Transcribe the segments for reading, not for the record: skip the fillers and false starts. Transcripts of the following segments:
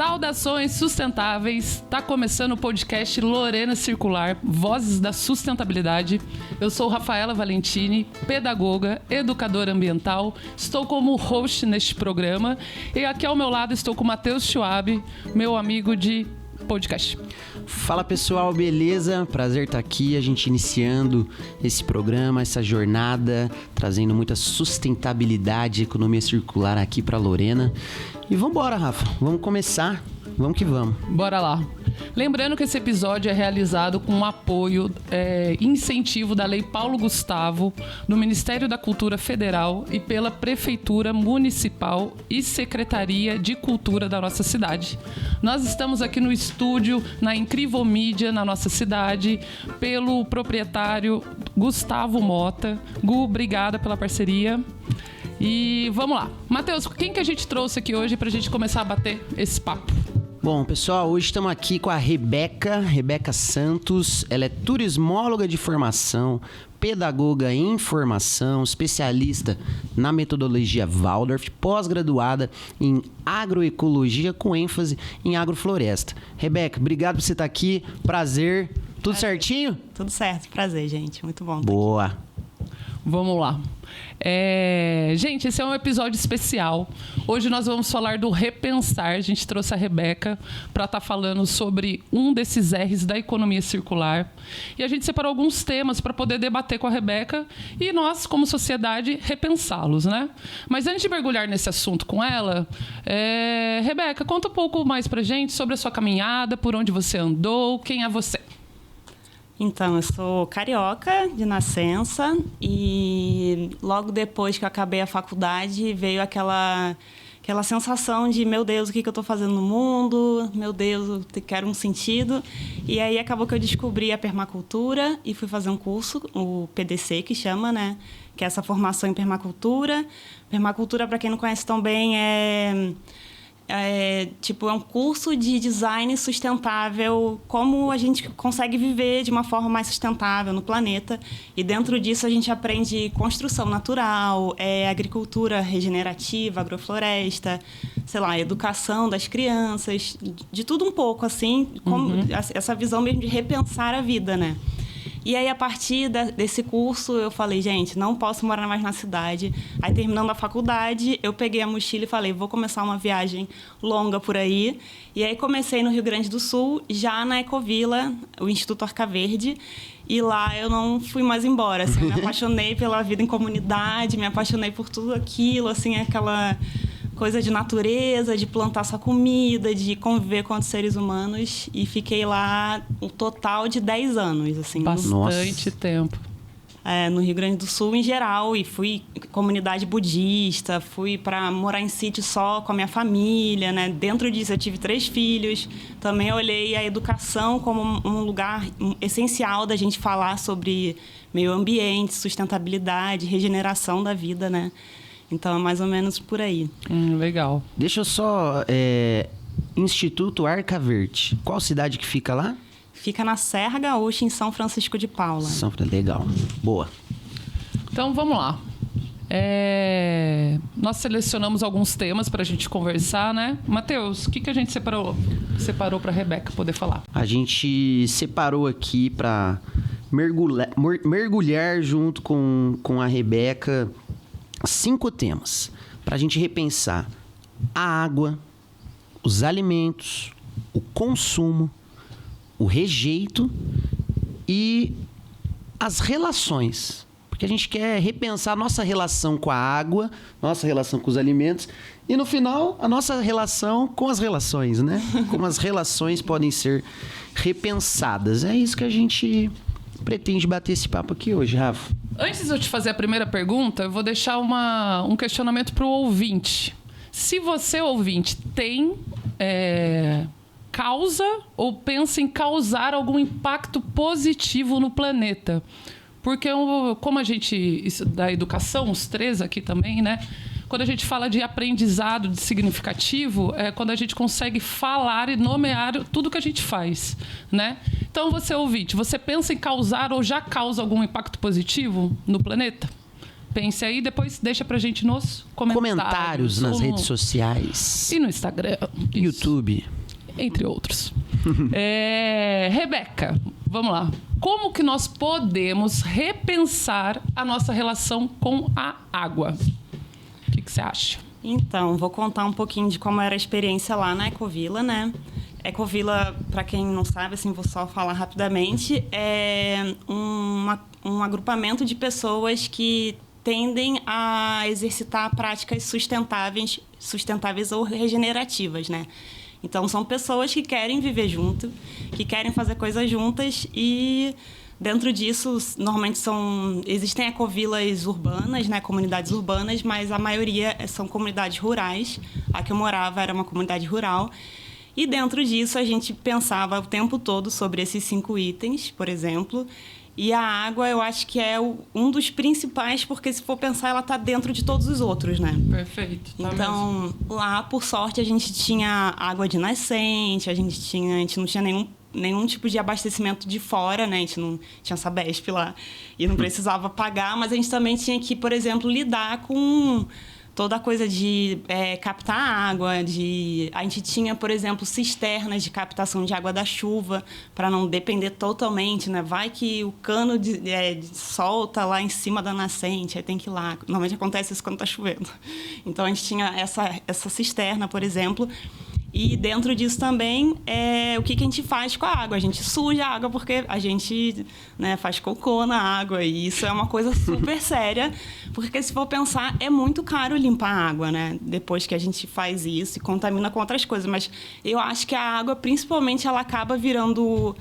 Saudações sustentáveis, está começando o podcast Lorena Circular, Vozes da Sustentabilidade. Eu sou Rafaela Valentini, pedagoga, educadora ambiental, estou como host neste programa e aqui ao meu lado estou com o Matheus Schwab, meu amigo de podcast. Fala pessoal, beleza? Prazer estar aqui, a gente iniciando esse programa, essa jornada, trazendo muita sustentabilidade e economia circular aqui para Lorena. E vambora, Rafa, vamos começar, vamos que vamos. Bora lá. Lembrando que esse episódio é realizado com o apoio e incentivo da Lei Paulo Gustavo, do Ministério da Cultura Federal e pela Prefeitura Municipal e Secretaria de Cultura da nossa cidade. Nós estamos aqui no estúdio, na Incrível Mídia, na nossa cidade, pelo proprietário Gustavo Mota. Gu, obrigada pela parceria. E vamos lá. Matheus, quem que a gente trouxe aqui hoje pra gente começar a bater esse papo? Bom, pessoal, hoje estamos aqui com a Rebeca Santos. Ela é turismóloga de formação, pedagoga em formação, especialista na metodologia Waldorf, pós-graduada em agroecologia com ênfase em agrofloresta. Rebeca, obrigado por você estar aqui. Prazer. Tudo certinho? Tudo certo. Prazer, gente. Muito bom. Boa. Vamos lá. Gente, esse é um episódio especial. Hoje nós vamos falar do repensar. A gente trouxe a Rebeca para estar falando sobre um desses R's da economia circular. E a gente separou alguns temas para poder debater com a Rebeca e nós, como sociedade, repensá-los, né? Mas antes de mergulhar nesse assunto com ela, Rebeca, conta um pouco mais para a gente sobre a sua caminhada, por onde você andou, quem é você? Então, eu sou carioca de nascença e logo depois que eu acabei a faculdade veio aquela sensação de, meu Deus, o que eu estou fazendo no mundo? Meu Deus, eu quero um sentido. E aí acabou que eu descobri a permacultura e fui fazer um curso, o PDC que chama, né? Que é essa formação em permacultura. Permacultura, para quem não conhece tão bem, é um curso de design sustentável, como a gente consegue viver de uma forma mais sustentável no planeta. E dentro disso a gente aprende construção natural, agricultura regenerativa, agrofloresta, educação das crianças, de tudo um pouco, assim, como essa visão mesmo de repensar a vida, né? E aí, a partir desse curso, eu falei, gente, não posso morar mais na cidade. Aí, terminando a faculdade, eu peguei a mochila e falei, vou começar uma viagem longa por aí. E aí, comecei no Rio Grande do Sul, já na Ecovila, o Instituto Arca Verde. E lá eu não fui mais embora, assim, eu me apaixonei pela vida em comunidade, me apaixonei por tudo aquilo, assim, aquela coisa de natureza, de plantar sua comida, de conviver com outros seres humanos. E fiquei lá um total de 10 anos. Assim, bastante tempo. No Rio Grande do Sul em geral. E fui comunidade budista, fui para morar em sítio só com a minha família, né? Dentro disso eu tive 3 filhos. Também olhei a educação como um lugar essencial da gente falar sobre meio ambiente, sustentabilidade, regeneração da vida, né? Então, é mais ou menos por aí. Legal. Deixa eu só... Instituto Arca Verde. Qual cidade que fica lá? Fica na Serra Gaúcha, em São Francisco de Paula. Legal. Boa. Então, vamos lá. Nós selecionamos alguns temas para a gente conversar, né? Matheus, o que a gente separou para a Rebeca poder falar? A gente separou aqui para mergulhar junto com a Rebeca 5 temas para a gente repensar a água, os alimentos, o consumo, o rejeito e as relações. Porque a gente quer repensar a nossa relação com a água, nossa relação com os alimentos e, no final, a nossa relação com as relações, né? Como as relações podem ser repensadas. É isso que a gente pretende bater esse papo aqui hoje, Rafa. Antes de eu te fazer a primeira pergunta, eu vou deixar um questionamento para o ouvinte. Se você, ouvinte, tem causa ou pensa em causar algum impacto positivo no planeta. Porque, como a gente... Isso da educação, os 3 aqui também, né? Quando a gente fala de aprendizado de significativo, é quando a gente consegue falar e nomear tudo que a gente faz, né? Então, você ouvinte, você pensa em causar ou já causa algum impacto positivo no planeta? Pense aí, depois deixa pra gente nos comentários nas redes sociais. E no Instagram. YouTube. Entre outros. Rebeca, vamos lá. Como que nós podemos repensar a nossa relação com a água? O que você acha? Então, vou contar um pouquinho de como era a experiência lá na Ecovila, né? Ecovila, para quem não sabe, assim, vou só falar rapidamente, é um agrupamento de pessoas que tendem a exercitar práticas sustentáveis ou regenerativas, né? Então, são pessoas que querem viver junto, que querem fazer coisas juntas e, dentro disso, normalmente existem ecovilas urbanas, né, comunidades urbanas, mas a maioria são comunidades rurais. A que eu morava era uma comunidade rural. E, dentro disso, a gente pensava o tempo todo sobre esses 5 itens, por exemplo. E a água, eu acho que é um dos principais, porque, se for pensar, ela está dentro de todos os outros, né? Perfeito. Tá então, mesmo. Lá, por sorte, a gente tinha água de nascente, a gente não tinha nenhum tipo de abastecimento de fora, né? A gente não tinha Sabesp lá e não precisava pagar, mas a gente também tinha que, por exemplo, lidar com toda a coisa de captar água, a gente tinha, por exemplo, cisternas de captação de água da chuva, para não depender totalmente, né? Vai que o cano solta lá em cima da nascente, aí tem que ir lá. Normalmente acontece isso quando está chovendo. Então, a gente tinha essa cisterna, por exemplo. E dentro disso também, o que a gente faz com a água? A gente suja a água porque a gente, né, faz cocô na água. E isso é uma coisa super séria, porque, se for pensar, é muito caro limpar a água, né? Depois que a gente faz isso e contamina com outras coisas. Mas eu acho que a água, principalmente, ela acaba virando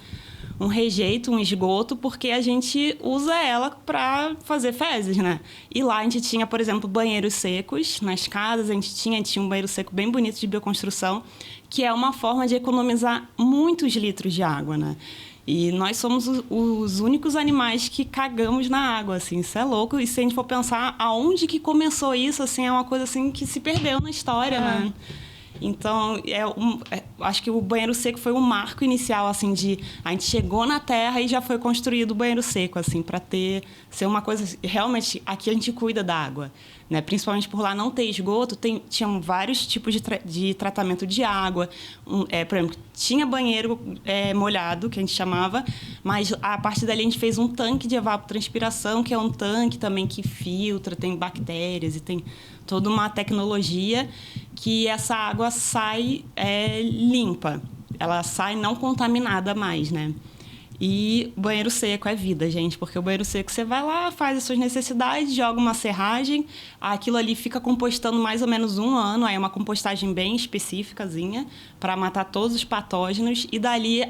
um rejeito, um esgoto, porque a gente usa ela para fazer fezes, né? E lá a gente tinha, por exemplo, banheiros secos nas casas, a gente tinha um banheiro seco bem bonito de bioconstrução, que é uma forma de economizar muitos litros de água, né? E nós somos os únicos animais que cagamos na água, assim, isso é louco. E se a gente for pensar aonde que começou isso, assim, é uma coisa assim que se perdeu na história, né? Então, acho que o banheiro seco foi um marco inicial, assim, a gente chegou na Terra e já foi construído o banheiro seco, assim, para ser uma coisa... Realmente, aqui a gente cuida da água, né? Principalmente por lá não ter esgoto, tinham vários tipos de tratamento de água. Por exemplo, tinha banheiro molhado, que a gente chamava, mas a partir dali a gente fez um tanque de evapotranspiração, que é um tanque também que filtra, tem bactérias e tem toda uma tecnologia que essa água sai limpa. Ela sai não contaminada mais, né? E banheiro seco é vida, gente, porque o banheiro seco você vai lá, faz as suas necessidades, joga uma serragem, aquilo ali fica compostando mais ou menos 1 ano, aí é uma compostagem bem específicazinha para matar todos os patógenos, e dali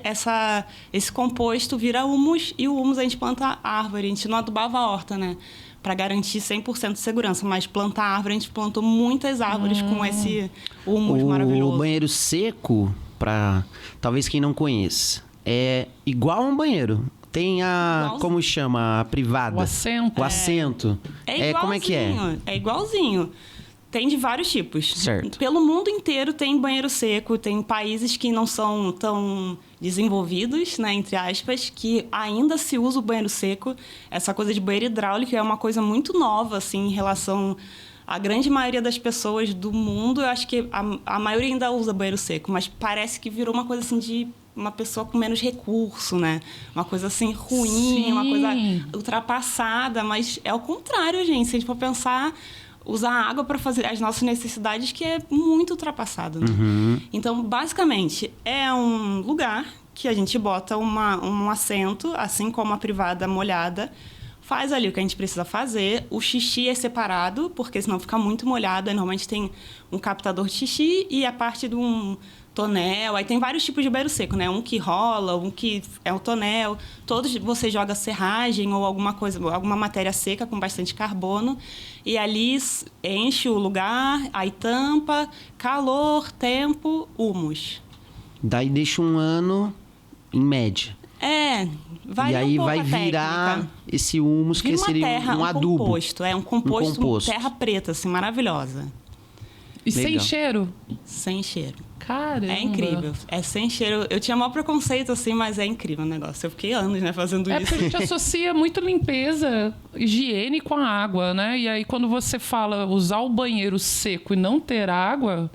esse composto vira humus, e o humus a gente planta árvore, a gente não adubava a horta, né? Para garantir 100% de segurança, mas plantar árvore, a gente plantou muitas árvores com esse humus maravilhoso. O banheiro seco, para talvez quem não conheça, é igual a um banheiro. Tem como chama? A privada. O assento. O assento. Como é que é? É igualzinho. Tem de vários tipos. Certo. Pelo mundo inteiro tem banheiro seco. Tem países que não são tão desenvolvidos, né, entre aspas, que ainda se usa o banheiro seco. Essa coisa de banheiro hidráulico é uma coisa muito nova, assim, em relação à grande maioria das pessoas do mundo. Eu acho que a maioria ainda usa banheiro seco, mas parece que virou uma coisa assim de uma pessoa com menos recurso, né? Uma coisa assim ruim, Sim. Uma coisa ultrapassada, mas é o contrário, gente. Se a gente for pensar, usar água para fazer as nossas necessidades, que é muito ultrapassado, né? Então, basicamente, é um lugar que a gente bota um assento, assim como a privada molhada, faz ali o que a gente precisa fazer. O xixi é separado, porque senão fica muito molhado. Aí, normalmente tem um captador de xixi e a parte de um tonel. Aí tem vários tipos de banheiro seco, né? Um que rola, um que é um tonel. Todos você joga serragem ou alguma matéria seca com bastante carbono. E ali enche o lugar, aí tampa, calor, tempo, humus. Daí deixa 1 ano em média. Vai e aí um pouco vai virar técnica. Esse humus, que seria um adubo. Composto. Um composto. Terra preta, assim, maravilhosa. E sem Legal. cheiro? Sem cheiro. Caramba. É incrível. É sem cheiro. Eu tinha maior preconceito, assim, mas é incrível o negócio. Eu fiquei anos, né, fazendo É isso. porque a gente associa muito limpeza, higiene com a água, né? E aí quando você fala usar o banheiro seco e não ter água,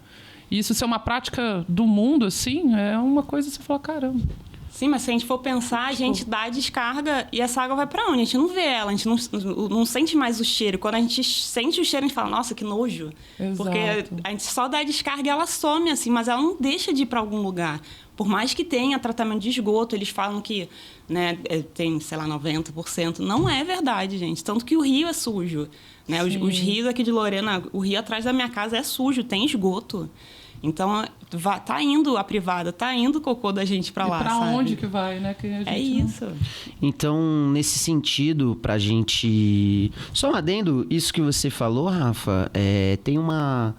isso ser uma prática do mundo, assim, é uma coisa que você fala, caramba. Sim, mas se a gente for pensar, a gente dá a descarga e essa água vai pra onde? A gente não vê ela, a gente não sente mais o cheiro. Quando a gente sente o cheiro, a gente fala, nossa, que nojo. Exato. Porque a gente só dá a descarga e ela some, assim, mas ela não deixa de ir pra algum lugar. Por mais que tenha tratamento de esgoto, eles falam que, né, tem, sei lá, 90%. Não é verdade, gente. Tanto que o rio é sujo. Né? Os rios aqui de Lorena, o rio atrás da minha casa é sujo, tem esgoto. Então, tá indo a privada, tá indo o cocô da gente pra lá, E pra sabe? onde que vai, né? Que a gente É isso. Então, nesse sentido, pra gente... Só um adendo, isso que você falou, Rafa, tem uma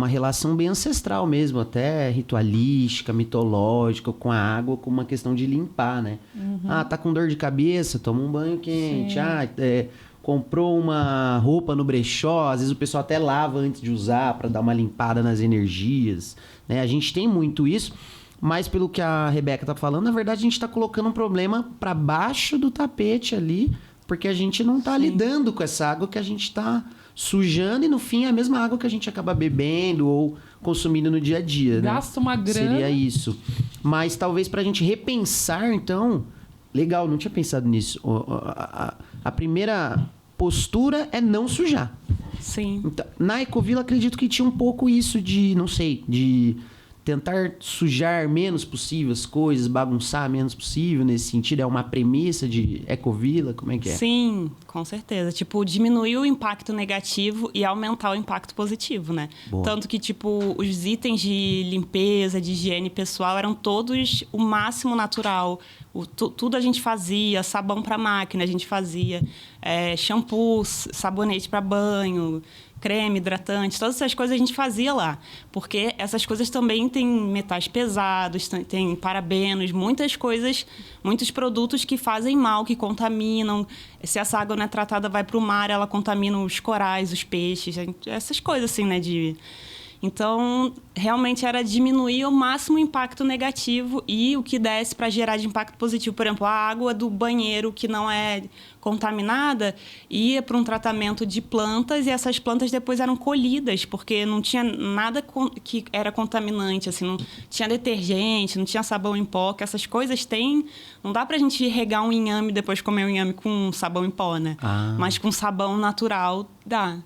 relação bem ancestral mesmo, até ritualística, mitológica, com a água, com uma questão de limpar, né? Ah, tá com dor de cabeça, toma um banho quente. Sim. Ah, comprou uma roupa no brechó, às vezes o pessoal até lava antes de usar para dar uma limpada nas energias, né? A gente tem muito isso, mas pelo que a Rebeca tá falando, na verdade a gente tá colocando um problema para baixo do tapete ali, porque a gente não tá lidando com essa água que a gente tá sujando e no fim é a mesma água que a gente acaba bebendo ou consumindo no dia a dia, né? Gasta uma grana. Seria isso. Mas talvez pra gente repensar, então... Legal, não tinha pensado nisso. A primeira postura é não sujar. Sim. Então, na Ecovila, acredito que tinha um pouco isso de, não sei, de tentar sujar menos possível as coisas, bagunçar menos possível nesse sentido. É uma premissa de Ecovila? Como é que é? Sim, com certeza. Tipo, diminuir o impacto negativo e aumentar o impacto positivo, né? Boa. Tanto que, tipo, os itens de limpeza, de higiene pessoal eram todos o máximo natural. Tudo a gente fazia, sabão para máquina a gente fazia, shampoo, sabonete para banho, creme, hidratante, todas essas coisas a gente fazia lá. Porque essas coisas também têm metais pesados, tem parabenos, muitas coisas, muitos produtos que fazem mal, que contaminam. Se essa água não é tratada, vai para o mar, ela contamina os corais, os peixes, essas coisas assim, né? Então, realmente era diminuir ao máximo o impacto negativo e o que desse para gerar de impacto positivo. Por exemplo, a água do banheiro que não é contaminada ia para um tratamento de plantas e essas plantas depois eram colhidas, porque não tinha nada que era contaminante, assim, não tinha detergente, não tinha sabão em pó, que essas coisas tem... Não dá para a gente regar um inhame e depois comer um inhame com sabão em pó, né? Mas com sabão natural, dá.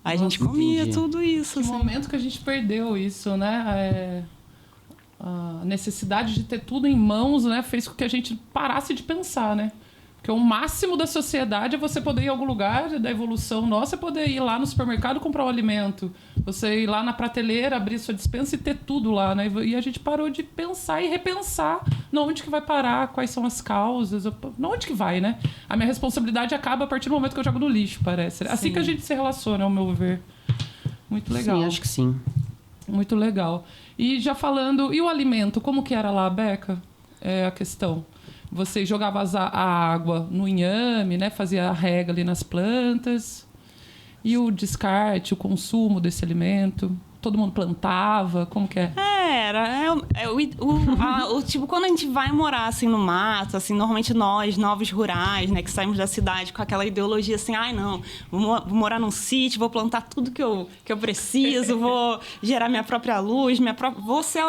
A gente comia tudo isso. Que assim. momento que a gente perdeu isso, né? A necessidade de ter tudo em mãos, né? Fez com que a gente parasse de pensar, né? Porque o máximo da sociedade é você poder ir em algum lugar, da evolução nossa, é poder ir lá no supermercado comprar um alimento. Você ir lá na prateleira, abrir sua despensa e ter tudo lá, né? E a gente parou de pensar e repensar onde que vai parar, quais são as causas, onde que vai, né? A minha responsabilidade acaba a partir do momento que eu jogo no lixo, parece. Assim Sim. que a gente se relaciona, ao meu ver. Muito legal. Sim, acho que sim. Muito legal. E já falando... E o alimento? Como que era lá, Beca? É a questão. Você jogava a água no inhame, né? Fazia a rega ali nas plantas. E o descarte, o consumo desse alimento? Todo mundo plantava? Como que é? Tipo, quando a gente vai morar, assim, no mato, assim, normalmente nós, novos rurais, né, que saímos da cidade com aquela ideologia assim, não, vou morar num sítio, vou plantar tudo que eu preciso, vou gerar minha própria luz,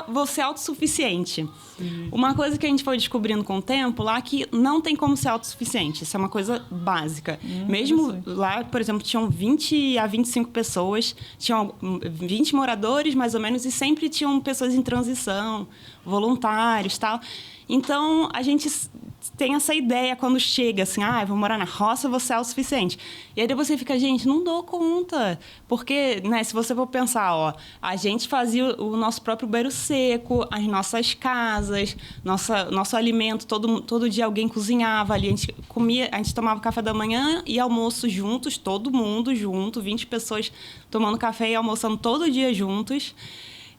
vou ser autossuficiente. Sim. Uma coisa que a gente foi descobrindo com o tempo lá, que não tem como ser autossuficiente, isso é uma coisa básica. Mesmo lá, por exemplo, tinham 20 a 25 pessoas, tinham 20 moradores, mais ou menos, e sempre tinham pessoas em transição, voluntários, tal. Então, a gente tem essa ideia quando chega, assim, vou morar na roça, vou ser autossuficiente. E aí depois você fica, gente, não dou conta. Porque, né, se você for pensar, a gente fazia o nosso próprio banheiro seco, as nossas casas, nosso alimento, todo dia alguém cozinhava ali, a gente comia, a gente tomava café da manhã e almoço juntos, todo mundo junto, 20 pessoas tomando café e almoçando todo dia juntos.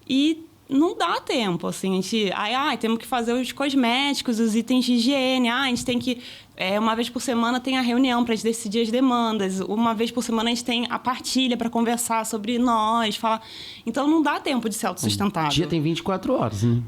E não dá tempo, assim. A gente... temos que fazer os cosméticos, os itens de higiene. A gente tem que... uma vez por semana tem a reunião para a gente decidir as demandas. Uma vez por semana a gente tem a partilha para conversar sobre nós, falar... Então, não dá tempo de ser autossustentável. O dia tem 24 horas, né?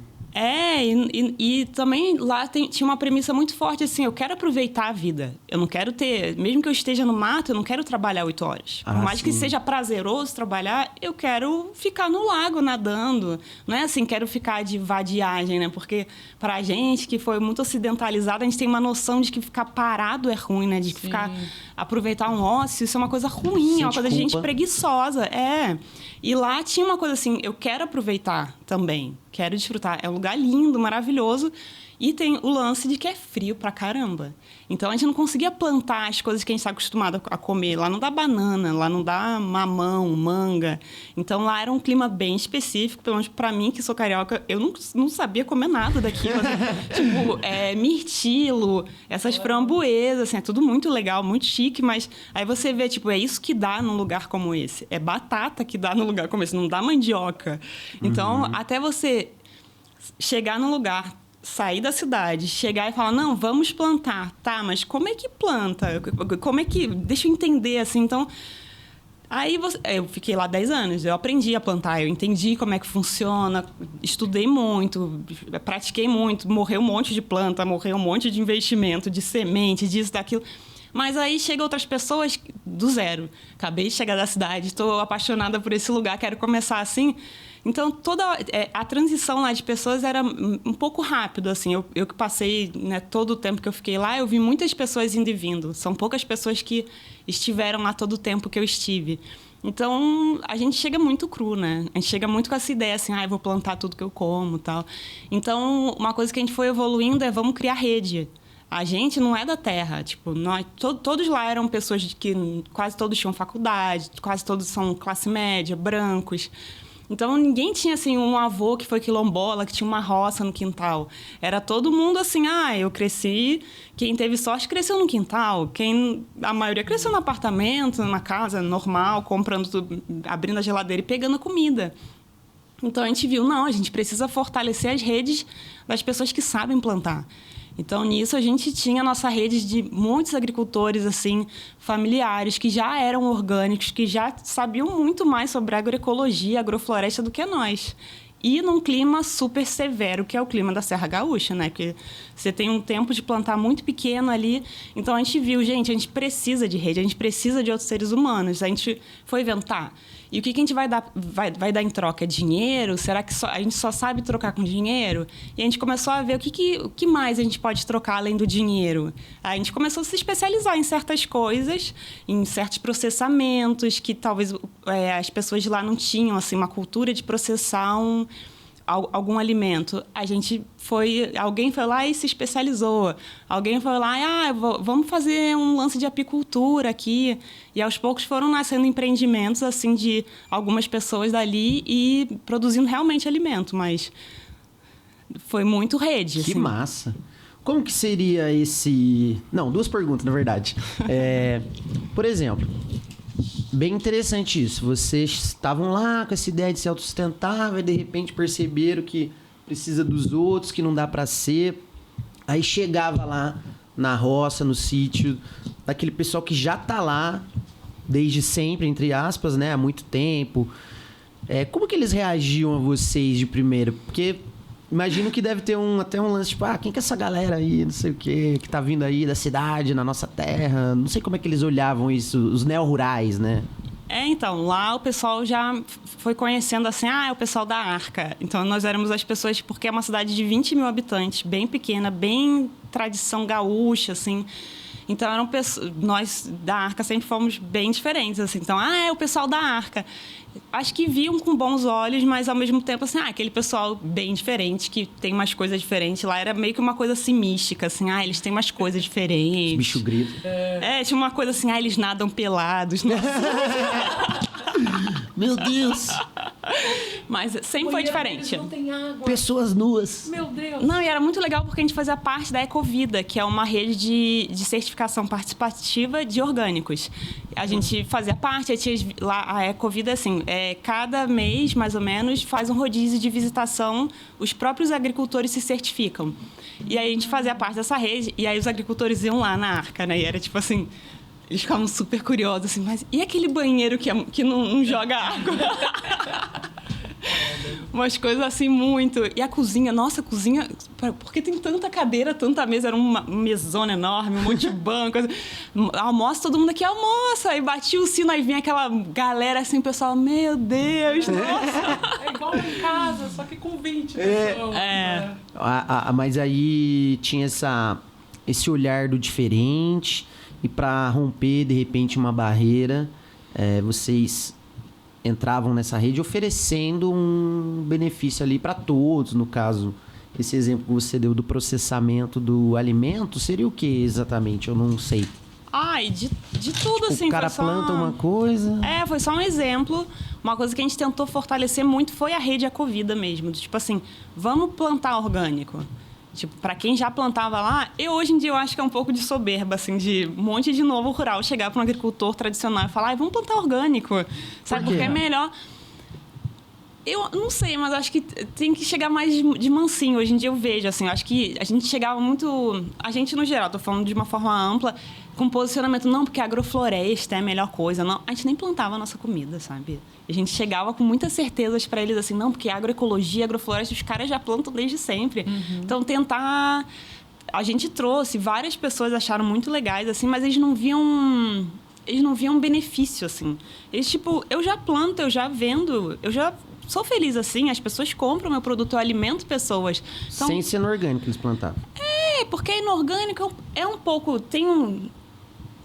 E também lá tinha uma premissa muito forte, assim, eu quero aproveitar a vida. Eu não quero ter... Mesmo que eu esteja no mato, eu não quero trabalhar 8 horas. Por mais que seja prazeroso trabalhar, eu quero ficar no lago nadando. Não é assim, quero ficar de vadiagem, né? Porque pra gente, que foi muito ocidentalizada, a gente tem uma noção de que ficar parado é ruim, né? De ficar... Aproveitar um ócio, isso é uma coisa ruim, é uma coisa de gente preguiçosa. E lá tinha uma coisa assim, eu quero aproveitar também, quero desfrutar. É um lugar lindo, maravilhoso. E tem o lance de que é frio pra caramba. Então, a gente não conseguia plantar as coisas que a gente está acostumado a comer. Lá não dá banana, lá não dá mamão, manga. Então, lá era um clima bem específico. Pelo menos pra mim, que sou carioca, eu não sabia comer nada daquilo. Tipo, mirtilo, essas framboesas, assim, é tudo muito legal, muito chique. Mas aí você vê, tipo, é isso que dá num lugar como esse. É batata que dá num lugar como esse, não dá mandioca. Então, até você chegar num lugar... sair da cidade, chegar e falar, não, vamos plantar. Tá, mas como é que planta? Como é que... Deixa eu entender, assim. Então, aí eu fiquei lá 10 anos. Eu aprendi a plantar, eu entendi como é que funciona, estudei muito, pratiquei muito, morreu um monte de planta, morreu um monte de investimento, de semente, disso, daquilo. Mas aí chegam outras pessoas do zero. Acabei de chegar da cidade, estou apaixonada por esse lugar, quero começar assim... Então, toda a transição lá de pessoas era um pouco rápido, assim. Eu que passei, né, todo o tempo que eu fiquei lá, eu vi muitas pessoas indo e vindo. São poucas pessoas que estiveram lá todo o tempo que eu estive. Então, a gente chega muito cru, né? A gente chega muito com essa ideia, assim, eu vou plantar tudo que eu como e tal. Então, uma coisa que a gente foi evoluindo é vamos criar rede. A gente não é da terra, tipo, todos lá eram pessoas que quase todos tinham faculdade, quase todos são classe média, brancos... Então, ninguém tinha, assim, um avô que foi quilombola, que tinha uma roça no quintal. Era todo mundo assim, eu cresci... Quem teve sorte cresceu no quintal. A maioria cresceu no apartamento, numa casa normal, comprando tudo, abrindo a geladeira e pegando comida. Então, a gente viu, a gente precisa fortalecer as redes das pessoas que sabem plantar. Então, nisso, a gente tinha a nossa rede de muitos agricultores, assim, familiares, que já eram orgânicos, que já sabiam muito mais sobre agroecologia, agrofloresta do que nós. E num clima super severo, que é o clima da Serra Gaúcha, né? Porque você tem um tempo de plantar muito pequeno ali. Então, a gente viu, a gente precisa de rede, a gente precisa de outros seres humanos. A gente foi inventar. E o que a gente vai dar em troca? Dinheiro? Será que a gente só sabe trocar com dinheiro? E a gente começou a ver o que mais a gente pode trocar além do dinheiro. A gente começou a se especializar em certas coisas, em certos processamentos, que talvez as pessoas de lá não tinham, assim, uma cultura de processar algum alimento. Alguém foi lá e se especializou. Alguém foi lá vamos fazer um lance de apicultura aqui. E aos poucos foram nascendo empreendimentos assim de algumas pessoas dali e produzindo realmente alimento, mas foi muito rede. Que assim. massa! Como que seria esse... Não, 2 perguntas, na verdade. Por exemplo, bem interessante isso. Vocês estavam lá com essa ideia de ser autossustentável e de repente perceberam que precisa dos outros, que não dá para ser. Aí chegava lá na roça, no sítio, daquele pessoal que já tá lá desde sempre, entre aspas, né? Há muito tempo. Como que eles reagiam a vocês de primeira? Porque imagino que deve ter até um lance, tipo, quem que é essa galera aí, não sei o quê, que tá vindo aí da cidade, na nossa terra? Não sei como é que eles olhavam isso, os neo-rurais, né? Então, lá o pessoal já foi conhecendo assim, é o pessoal da Arca. Então, nós éramos as pessoas, porque é uma cidade de 20 mil habitantes, bem pequena, bem tradição gaúcha, assim. Então, nós da Arca sempre fomos bem diferentes, assim. Então, é o pessoal da Arca. Acho que viam com bons olhos, mas ao mesmo tempo, assim, aquele pessoal bem diferente, que tem umas coisas diferentes. Lá era meio que uma coisa assim mística, assim, eles têm umas coisas diferentes. Bicho grito. Tinha uma coisa assim, eles nadam pelados. Meu Deus! Mas sempre foi diferente. Não tem água. Pessoas nuas. Meu Deus. Não, e era muito legal porque a gente fazia parte da Ecovida, que é uma rede de certificação participativa de orgânicos. A gente fazia parte, aí tinha lá a Ecovida, assim, cada mês, mais ou menos, faz um rodízio de visitação, os próprios agricultores se certificam. E aí a gente fazia parte dessa rede, e aí os agricultores iam lá na arca, né? E era tipo assim, eles ficavam super curiosos, assim, mas e aquele banheiro que não joga água? Umas coisas assim, muito. E a cozinha, nossa, a cozinha... Por que tem tanta cadeira, tanta mesa? Era uma mesona enorme, um monte de banco. Almoça, todo mundo aqui almoça. Aí batia o sino, aí vinha aquela galera assim, o pessoal, meu Deus, nossa. É igual em casa, só que com 20 pessoas. Né? Mas aí tinha esse olhar do diferente, e para romper, de repente, uma barreira, vocês entravam nessa rede oferecendo um benefício ali para todos. No caso, esse exemplo que você deu do processamento do alimento, seria o que exatamente? Eu não sei. Ai, de tudo, assim. O cara planta uma coisa... foi só um exemplo. Uma coisa que a gente tentou fortalecer muito foi a rede Ecovida mesmo. Tipo assim, vamos plantar orgânico. Tipo, para quem já plantava lá, hoje em dia eu acho que é um pouco de soberba, assim, de um monte de novo rural chegar para um agricultor tradicional e falar, vamos plantar orgânico, sabe? Porque é melhor. Eu não sei, mas acho que tem que chegar mais de mansinho. Hoje em dia eu vejo, assim, eu acho que a gente chegava muito... A gente, no geral, tô falando de uma forma ampla, com posicionamento, não, porque agrofloresta é a melhor coisa. Não, a gente nem plantava a nossa comida, sabe? A gente chegava com muitas certezas para eles, assim, não, porque agroecologia, agrofloresta, os caras já plantam desde sempre. Uhum. Então, tentar... A gente trouxe, várias pessoas acharam muito legais, assim, mas eles não viam benefício, assim. Eles, tipo, eu já planto, eu já vendo, eu já... Sou feliz assim, as pessoas compram meu produto, eu alimento pessoas. Então, sem ser no orgânico eles plantavam. Porque no orgânico é um pouco...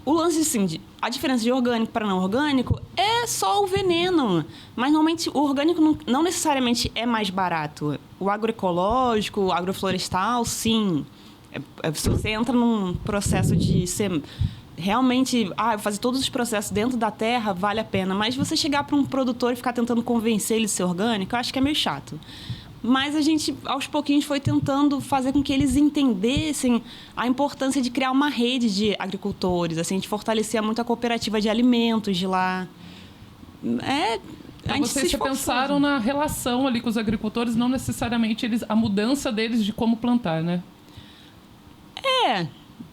O lance, assim, a diferença de orgânico para não orgânico é só o veneno. Mas, normalmente, o orgânico não necessariamente é mais barato. O agroecológico, o agroflorestal, sim. Se você entra num processo de ser... Realmente, fazer todos os processos dentro da terra vale a pena. Mas você chegar para um produtor e ficar tentando convencer ele de ser orgânico, eu acho que é meio chato. Mas a gente, aos pouquinhos, foi tentando fazer com que eles entendessem a importância de criar uma rede de agricultores. Assim, a gente fortalecia muito a cooperativa de alimentos de lá. Então, vocês pensaram na relação ali com os agricultores, não necessariamente a mudança deles de como plantar, né?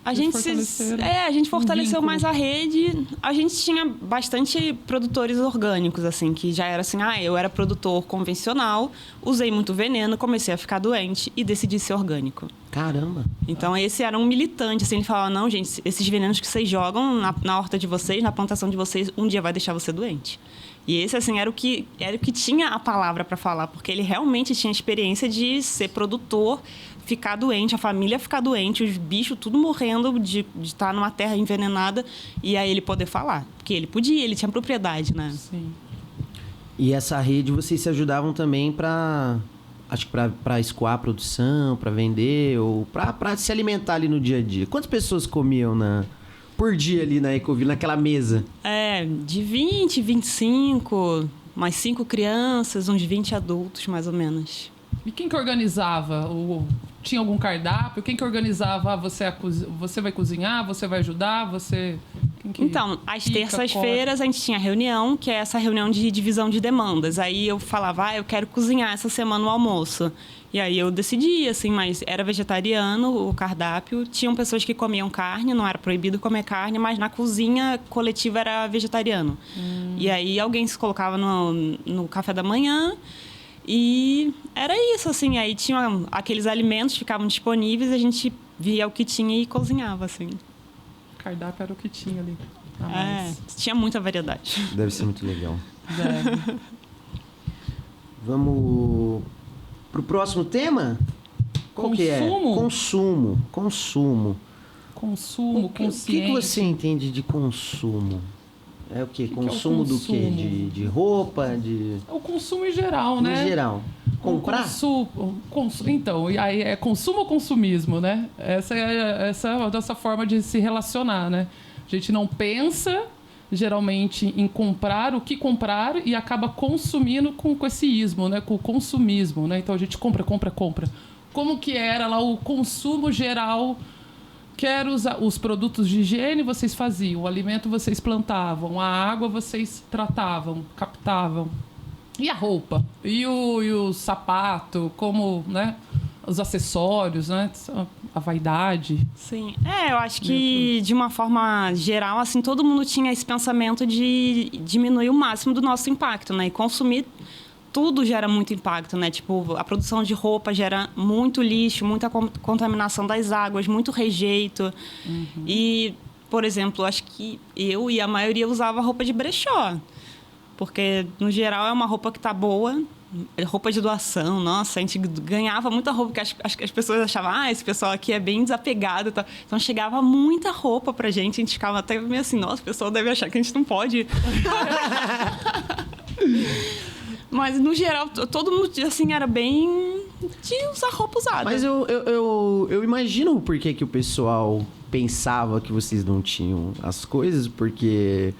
A gente fortaleceu mais a rede. A gente tinha bastante produtores orgânicos, assim, que já era assim, eu era produtor convencional, usei muito veneno, comecei a ficar doente e decidi ser orgânico. Caramba! Então, esse era um militante, assim, ele falava, não, gente, esses venenos que vocês jogam na horta de vocês, na plantação de vocês, um dia vai deixar você doente. E esse, assim, era o que tinha a palavra para falar, porque ele realmente tinha experiência de ser produtor, ficar doente, a família ficar doente, os bichos tudo morrendo de estar numa terra envenenada, e aí ele poder falar. Porque ele podia, ele tinha propriedade, né? Sim. E essa rede, vocês se ajudavam também para escoar a produção, para vender, ou para se alimentar ali no dia a dia. Quantas pessoas comiam por dia ali na Ecovila, naquela mesa? De 20, 25, mais 5 crianças, uns 20 adultos, mais ou menos. E quem que organizava? Tinha algum cardápio? Quem que organizava? Você vai cozinhar? Você vai ajudar? Então, às terças-feiras a gente tinha reunião, que é essa reunião de divisão de demandas. Aí eu falava, eu quero cozinhar essa semana o almoço. E aí eu decidia, assim, mas era vegetariano o cardápio. Tinham pessoas que comiam carne, não era proibido comer carne, mas na cozinha coletiva era vegetariano. E aí alguém se colocava no café da manhã. E era isso, assim. Aí tinha aqueles alimentos que ficavam disponíveis, a gente via o que tinha e cozinhava, assim. O cardápio era o que tinha ali. Tinha muita variedade. Deve ser muito legal. Deve. Vamos pro próximo tema? Qual que é? Consumo. Consumo, consciente. O que você entende de consumo? É o quê? Consumo do quê? De roupa? O consumo em geral, né? Em geral. Comprar? Então, aí é consumo ou consumismo, né? Essa é a nossa forma de se relacionar, né? A gente não pensa, geralmente em comprar o que comprar e acaba consumindo com esse ismo, né? Com o consumismo, né? Então a gente compra. Como que era lá o consumo geral? Quero os produtos de higiene, vocês faziam, o alimento vocês plantavam, a água vocês tratavam, captavam. E a roupa? E o sapato? Como, né? Os acessórios, né? A vaidade. Sim. Eu acho que, de uma forma geral, assim, todo mundo tinha esse pensamento de diminuir o máximo do nosso impacto, né? E consumir tudo gera muito impacto, né? Tipo, a produção de roupa gera muito lixo, muita contaminação das águas, muito rejeito. E, por exemplo, acho que eu e a maioria usava roupa de brechó. Porque, no geral, é uma roupa que tá boa, roupa de doação. Nossa, a gente ganhava muita roupa, porque as pessoas achavam, esse pessoal aqui é bem desapegado. Tá? Então, chegava muita roupa pra gente, a gente ficava até meio assim, nossa, o pessoal deve achar que a gente não pode. Mas, no geral, todo mundo, assim, era bem de usar roupa usada. Mas eu imagino o porquê que o pessoal pensava que vocês não tinham as coisas, porque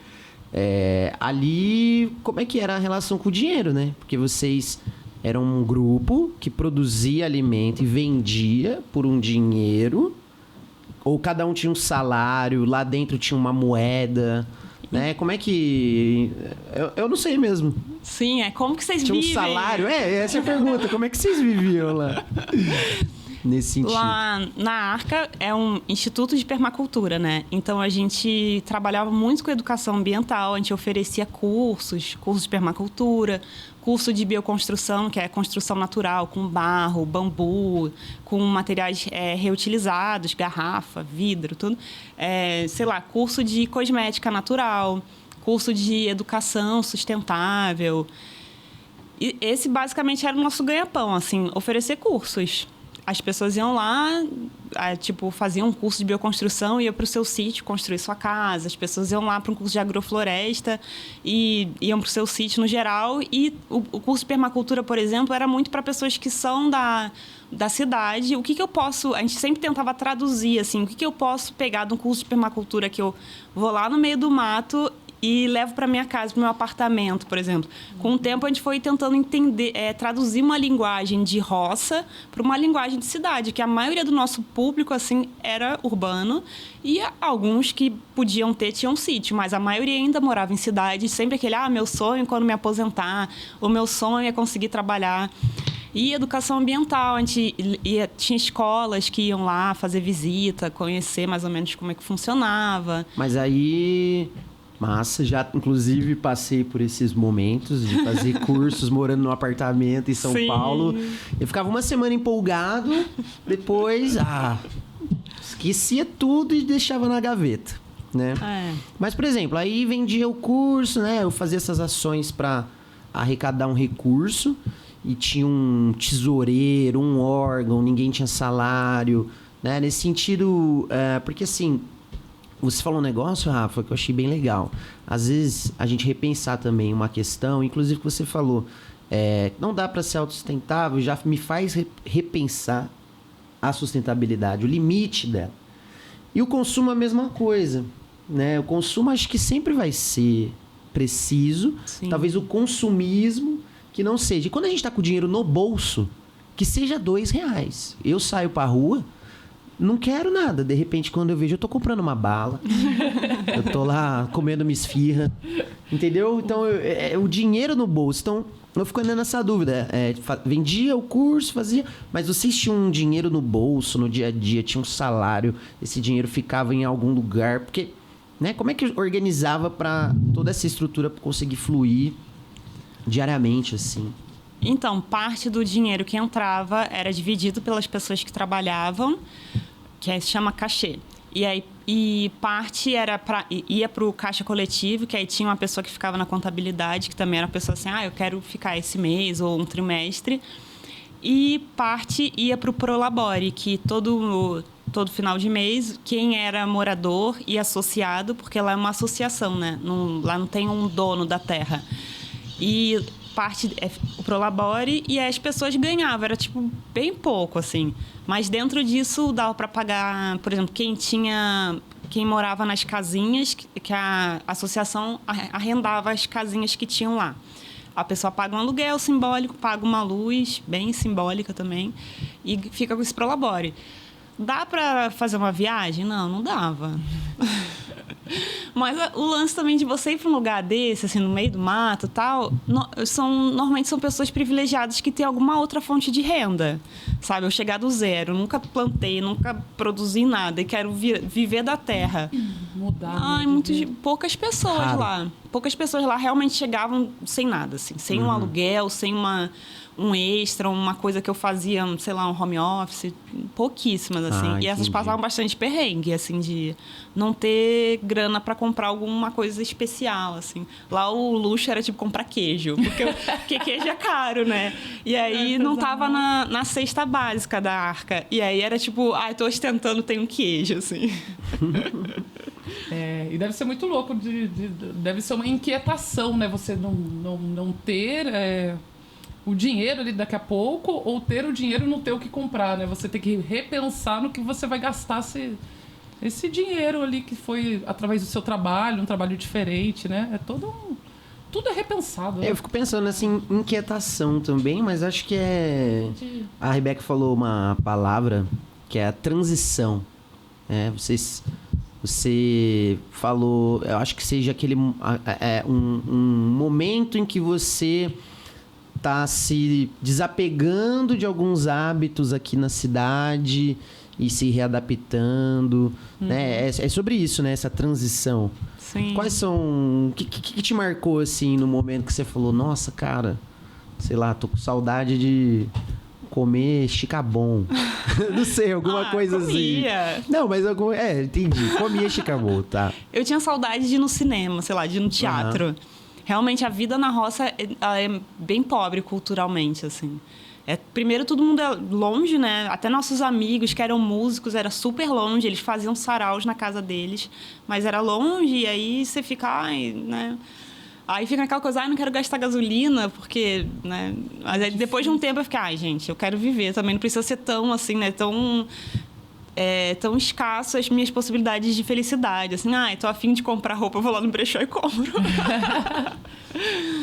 ali, como é que era a relação com o dinheiro, né? Porque vocês eram um grupo que produzia alimento e vendia por um dinheiro, ou cada um tinha um salário, lá dentro tinha uma moeda... Né? Como é que... Eu não sei mesmo. Sim, como que vocês vivem? Tinha um salário? Essa é a pergunta. Como é que vocês viviam lá? Nesse sentido. Lá na Arca é um instituto de permacultura, né? Então, a gente trabalhava muito com educação ambiental. A gente oferecia cursos de permacultura, curso de bioconstrução, que é construção natural, com barro, bambu, com materiais reutilizados, garrafa, vidro, tudo. Curso de cosmética natural, curso de educação sustentável. E esse, basicamente, era o nosso ganha-pão, assim, oferecer cursos. As pessoas iam lá, faziam um curso de bioconstrução, iam para o seu sítio construir sua casa. As pessoas iam lá para um curso de agrofloresta e iam para o seu sítio no geral. E o curso de permacultura, por exemplo, era muito para pessoas que são da cidade. O que eu posso... A gente sempre tentava traduzir, assim, o que eu posso pegar de um curso de permacultura que eu vou lá no meio do mato e levo para minha casa, para o meu apartamento, por exemplo. Com o tempo, a gente foi tentando entender, traduzir uma linguagem de roça para uma linguagem de cidade, que a maioria do nosso público, assim, era urbano, e alguns que podiam ter, tinham sítio, mas a maioria ainda morava em cidade, sempre aquele, meu sonho quando me aposentar, o meu sonho é conseguir trabalhar. E educação ambiental, a gente tinha escolas que iam lá fazer visita, conhecer mais ou menos como é que funcionava. Mas aí... Massa, já inclusive passei por esses momentos de fazer cursos morando num apartamento em São Paulo. Eu ficava uma semana empolgado, depois, esquecia tudo e deixava na gaveta, né? Mas, por exemplo, aí vendia o curso, né? Eu fazia essas ações para arrecadar um recurso e tinha um tesoureiro, um órgão, ninguém tinha salário, né? Nesse sentido, porque assim... Você falou um negócio, Rafa, que eu achei bem legal. Às vezes, a gente repensar também uma questão, inclusive que você falou, não dá para ser autossustentável, já me faz repensar a sustentabilidade, o limite dela. E o consumo é a mesma coisa, né? O consumo acho que sempre vai ser preciso. Sim. Talvez o consumismo que não seja. E quando a gente está com o dinheiro no bolso, que seja R$2. Eu saio para a rua... Não quero nada. De repente, quando eu vejo, eu tô comprando uma bala. Eu tô lá comendo uma esfirra. Entendeu? Então, o dinheiro no bolso. Então, eu fico ainda nessa dúvida. Vendia o curso, fazia... Mas vocês tinham um dinheiro no bolso, no dia a dia, tinha um salário. Esse dinheiro ficava em algum lugar. Porque, né? Como é que organizava para toda essa estrutura conseguir fluir diariamente, assim? Então, parte do dinheiro que entrava era dividido pelas pessoas que trabalhavam, que aí se chama cachê. E parte ia para o caixa coletivo, que aí tinha uma pessoa que ficava na contabilidade, que também era uma pessoa assim, eu quero ficar esse mês ou um trimestre. E parte ia para o Prolabore, que todo final de mês, quem era morador e associado, porque lá é uma associação, né? Lá não tem um dono da terra. E... parte o Prolabore e as pessoas ganhavam, era bem pouco, assim. Mas dentro disso dava para pagar, por exemplo, quem tinha quem morava nas casinhas, que a associação arrendava as casinhas que tinham lá. A pessoa paga um aluguel simbólico, paga uma luz, bem simbólica também, e fica com esse prolabore. Dá para fazer uma viagem? Não dava. Mas o lance também de você ir para um lugar desse, assim, no meio do mato e tal, normalmente são pessoas privilegiadas que têm alguma outra fonte de renda, sabe? Eu chegar do zero, nunca plantei, nunca produzi nada e quero viver da terra. Mudar. Poucas pessoas lá. Poucas pessoas lá realmente chegavam sem nada, assim, sem um aluguel, sem um extra, uma coisa que eu fazia, sei lá, um home office, pouquíssimas, assim. E essas passavam bastante perrengue, assim, de não ter grana para comprar alguma coisa especial, assim. Lá o luxo era, tipo, comprar queijo, porque queijo é caro, né? E aí não tava na cesta básica da Arca. E aí era, tipo, tô ostentando, tenho um queijo, assim. E deve ser muito louco, deve ser uma inquietação, né? Você não ter... o dinheiro ali daqui a pouco, ou ter o dinheiro e não ter o que comprar, né? Você tem que repensar no que você vai gastar esse dinheiro ali que foi através do seu trabalho, um trabalho diferente, né? Tudo é repensado, né? Eu fico pensando nessa inquietação também, mas acho que a Rebeca falou uma palavra que é a transição. Você falou, eu acho que seja aquele um momento em que você tá se desapegando de alguns hábitos aqui na cidade e se readaptando, né? É sobre isso, né? Essa transição. Sim. Quais são... O que te marcou, assim, no momento que você falou, nossa, cara, sei lá, tô com saudade de comer chicabom. Não sei, alguma coisa comia. Assim. Não, mas entendi. Comia chicabom, tá. Eu tinha saudade de ir no cinema, sei lá, de ir no teatro. Realmente, a vida na roça é bem pobre culturalmente, assim. Primeiro, todo mundo é longe, né? Até nossos amigos que eram músicos, era super longe. Eles faziam saraus na casa deles, mas era longe. E aí você fica, né? Aí fica aquela coisa, não quero gastar gasolina, porque, né? Mas aí, depois de um tempo eu fiquei, gente, eu quero viver também. Não precisa ser tão, assim, né? Tão escasso as minhas possibilidades de felicidade. Assim, tô a fim de comprar roupa, eu vou lá no brechó e compro.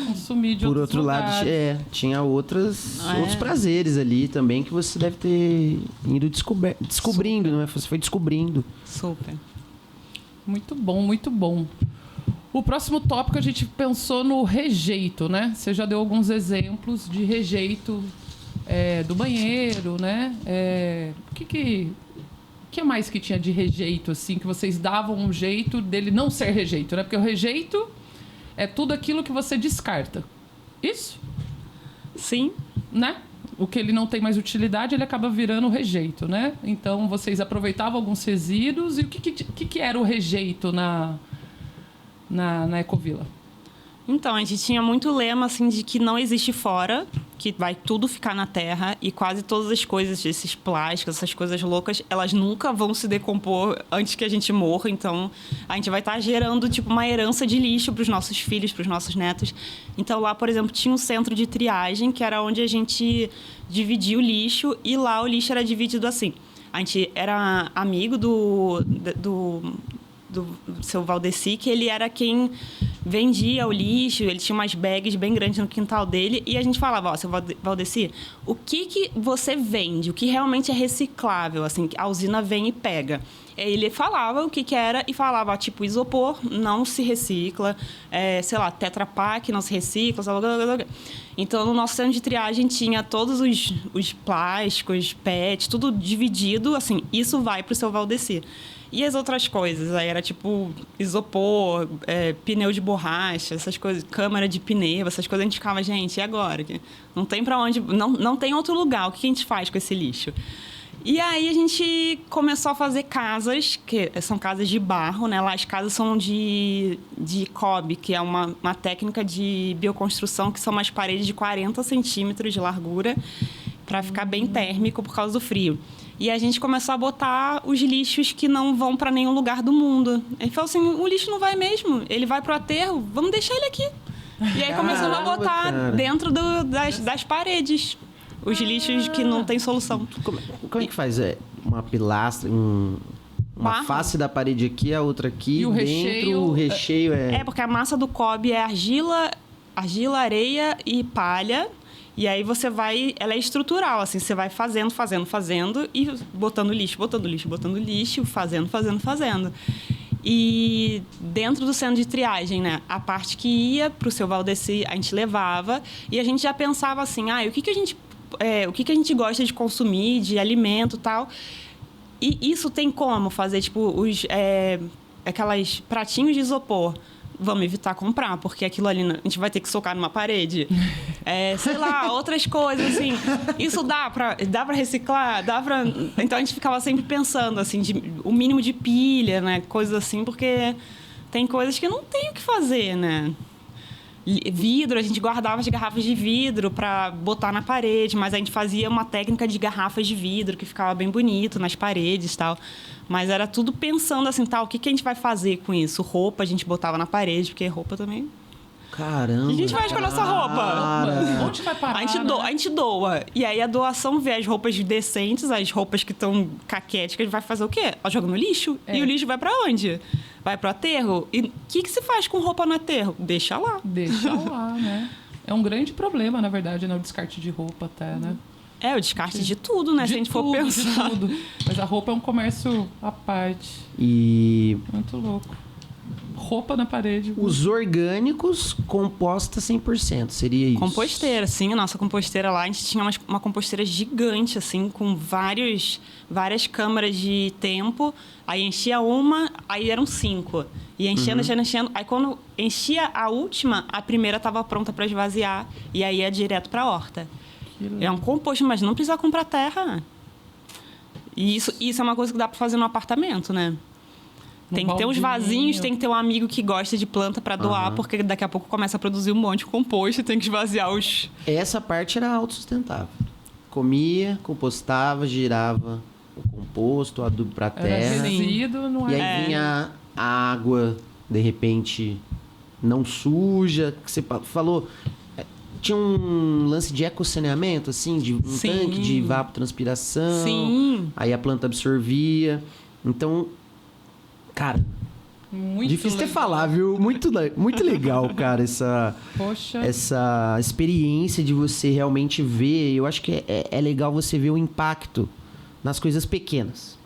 Consumir de Por outro lado, tinha outros prazeres ali também que você deve ter ido descobrindo, não é? Você foi descobrindo. Super. Muito bom, muito bom. O próximo tópico a gente pensou no rejeito, né? Você já deu alguns exemplos de rejeito do banheiro, né? O que mais que tinha de rejeito, assim, que vocês davam um jeito dele não ser rejeito, né? Porque o rejeito é tudo aquilo que você descarta. Isso? Sim. Né? O que ele não tem mais utilidade, ele acaba virando rejeito, né? Então, vocês aproveitavam alguns resíduos. E o que era o rejeito na Ecovila? Então, a gente tinha muito lema, assim, de que não existe fora, que vai tudo ficar na terra, e quase todas as coisas, esses plásticos, essas coisas loucas, elas nunca vão se decompor antes que a gente morra. Então, a gente vai estar gerando, tipo, uma herança de lixo para os nossos filhos, para os nossos netos. Então, lá, por exemplo, tinha um centro de triagem, que era onde a gente dividia o lixo, e lá o lixo era dividido assim. A gente era amigo do seu Valdeci, que ele era quem vendia o lixo, ele tinha umas bags bem grandes no quintal dele, e a gente falava, seu Valdeci, o que você vende, o que realmente é reciclável, assim, a usina vem e pega. Ele falava o que era e falava, tipo, isopor não se recicla, sei lá, Tetra Pak não se recicla, blá, blá, blá, blá. Então, no nosso centro de triagem tinha todos os plásticos, PET, tudo dividido, assim, isso vai para o seu Valdeci. E as outras coisas? Aí era tipo isopor, pneu de borracha, essas coisas, câmara de pneu, essas coisas. A gente ficava, gente, e agora? Não tem para onde, não tem outro lugar. O que a gente faz com esse lixo? E aí a gente começou a fazer casas, que são casas de barro, né? Lá as casas são de cob, que é uma técnica de bioconstrução, que são umas paredes de 40 centímetros de largura, para ficar bem térmico por causa do frio. E a gente começou a botar os lixos que não vão para nenhum lugar do mundo. Ele falou assim, o lixo não vai mesmo, ele vai para o aterro, vamos deixar ele aqui. E aí começamos a botar dentro das paredes os lixos que não tem solução. Como é que faz? Uma pilastra, Uma barro. face da parede aqui, a outra aqui. E o dentro, o recheio é... É, porque a massa do Cobb é argila, areia e palha. E aí você vai... Ela é estrutural, assim. Você vai fazendo e botando lixo, fazendo. E dentro do centro de triagem, né? A parte que ia pro seu Valdeci, a gente levava. E a gente já pensava assim, o que a gente gosta de consumir, de alimento e tal. E isso tem como fazer, tipo, aquelas pratinhos de isopor. Vamos evitar comprar, porque aquilo ali a gente vai ter que socar numa parede. Sei lá, outras coisas, assim. Isso dá pra reciclar? Então, a gente ficava sempre pensando, assim, o mínimo de pilha, né? Coisas assim, porque tem coisas que não tem o que fazer, né? Vidro, a gente guardava as garrafas de vidro para botar na parede, mas a gente fazia uma técnica de garrafas de vidro que ficava bem bonito nas paredes e tal. Mas era tudo pensando assim, o que a gente vai fazer com isso? Roupa a gente botava na parede, porque roupa também... Caramba. E a gente vai com a nossa roupa. Onde vai parar, A gente doa. E aí a doação vê as roupas decentes, as roupas que estão caquéticas, a gente vai fazer o quê? Ela joga no lixo. E o lixo vai para onde? Vai pro aterro. E o que se faz com roupa no aterro? Deixa lá. Deixa lá, né? É um grande problema, na verdade, né? O descarte de roupa até, né? O descarte de tudo, né? Se a gente for pensar. De tudo. Mas a roupa é um comércio à parte. E... Muito louco. Roupa na parede. Os orgânicos, composta 100%, seria isso? Composteira, sim. A nossa composteira lá, a gente tinha uma composteira gigante, assim, com várias câmaras de tempo. Aí enchia uma, aí eram 5. E enchendo. Aí quando enchia a última, a primeira estava pronta para esvaziar. E aí ia direto para a horta. É um composto, mas não precisa comprar terra. E isso é uma coisa que dá para fazer no apartamento, né? Tem que ter uns vasinhos, tem que ter um amigo que gosta de planta para doar, porque daqui a pouco começa a produzir um monte de composto e tem que esvaziar os... Essa parte era autossustentável. Comia, compostava, girava o composto, o adubo para terra. Resíduo, não é? E aí vinha a água, de repente, não suja. Que você falou... Tinha um lance de ecossaneamento, assim, de um tanque de evapotranspiração. Sim. Aí a planta absorvia. Então... Cara, muito difícil legal. de falar, viu? Muito legal, cara, essa experiência de você realmente ver. Eu acho que é legal você ver o impacto nas coisas pequenas.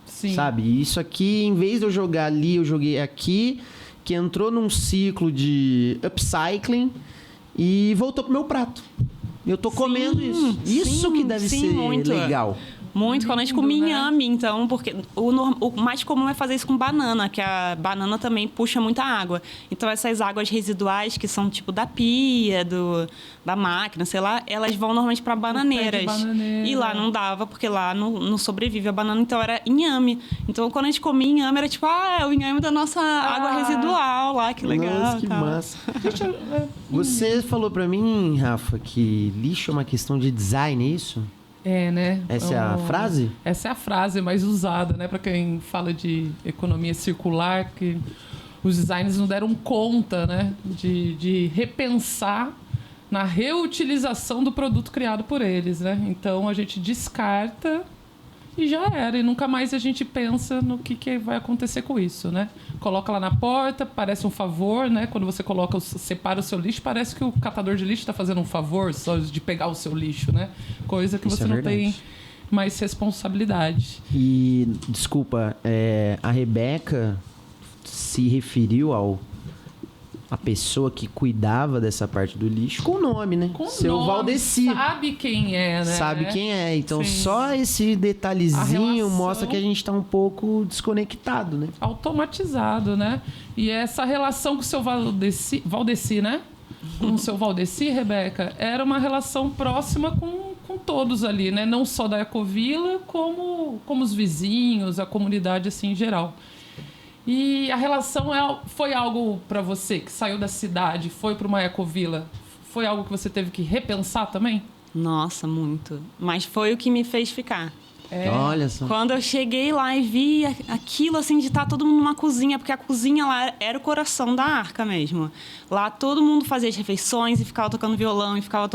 Sim. Sabe? Isso aqui, em vez de eu jogar ali, eu joguei aqui, que entrou num ciclo de upcycling e voltou pro meu prato. Eu tô comendo isso. Isso que deve ser muito legal. Muito, quando a gente come inhame, então, porque o mais comum é fazer isso com banana, que a banana também puxa muita água. Então, essas águas residuais, que são tipo da pia, da máquina, sei lá, elas vão normalmente para bananeiras. E lá não dava, porque lá não sobrevive a banana, então era inhame. Então, quando a gente comia inhame, era tipo, é o inhame da nossa água residual lá, que legal. Nossa, que massa. Você falou pra mim, Rafa, que lixo é uma questão de design, é isso? É, né? Essa é a frase? Essa é a frase mais usada, né? Para quem fala de economia circular, que os designers não deram conta, né? De repensar na reutilização do produto criado por eles, né? Então, a gente descarta e já era. E nunca mais a gente pensa no que vai acontecer com isso, né? Coloca lá na porta, parece um favor, né? Quando você separa o seu lixo, parece que o catador de lixo está fazendo um favor só de pegar o seu lixo, né? Coisa que isso você não tem mais responsabilidade. E, desculpa, a Rebeca se referiu a pessoa que cuidava dessa parte do lixo com o nome, né? Com Seu nome, Valdeci. sabe quem é, né? Sabe quem é. Então, Sim. só esse detalhezinho relação... mostra que a gente tá um pouco desconectado, né? Automatizado, né? E essa relação com o seu Valdeci, né? Com o seu Valdeci, Rebeca, era uma relação próxima com todos ali, né? Não só da Ecovila, como os vizinhos, a comunidade assim em geral. E a relação foi algo para você que saiu da cidade, foi para uma ecovila? Foi algo que você teve que repensar também? Nossa, muito. Mas foi o que me fez ficar. Olha só. Quando eu cheguei lá e vi aquilo, assim, de estar todo mundo numa cozinha, porque a cozinha lá era o coração da Arca mesmo. Lá todo mundo fazia as refeições e ficava tocando violão e ficava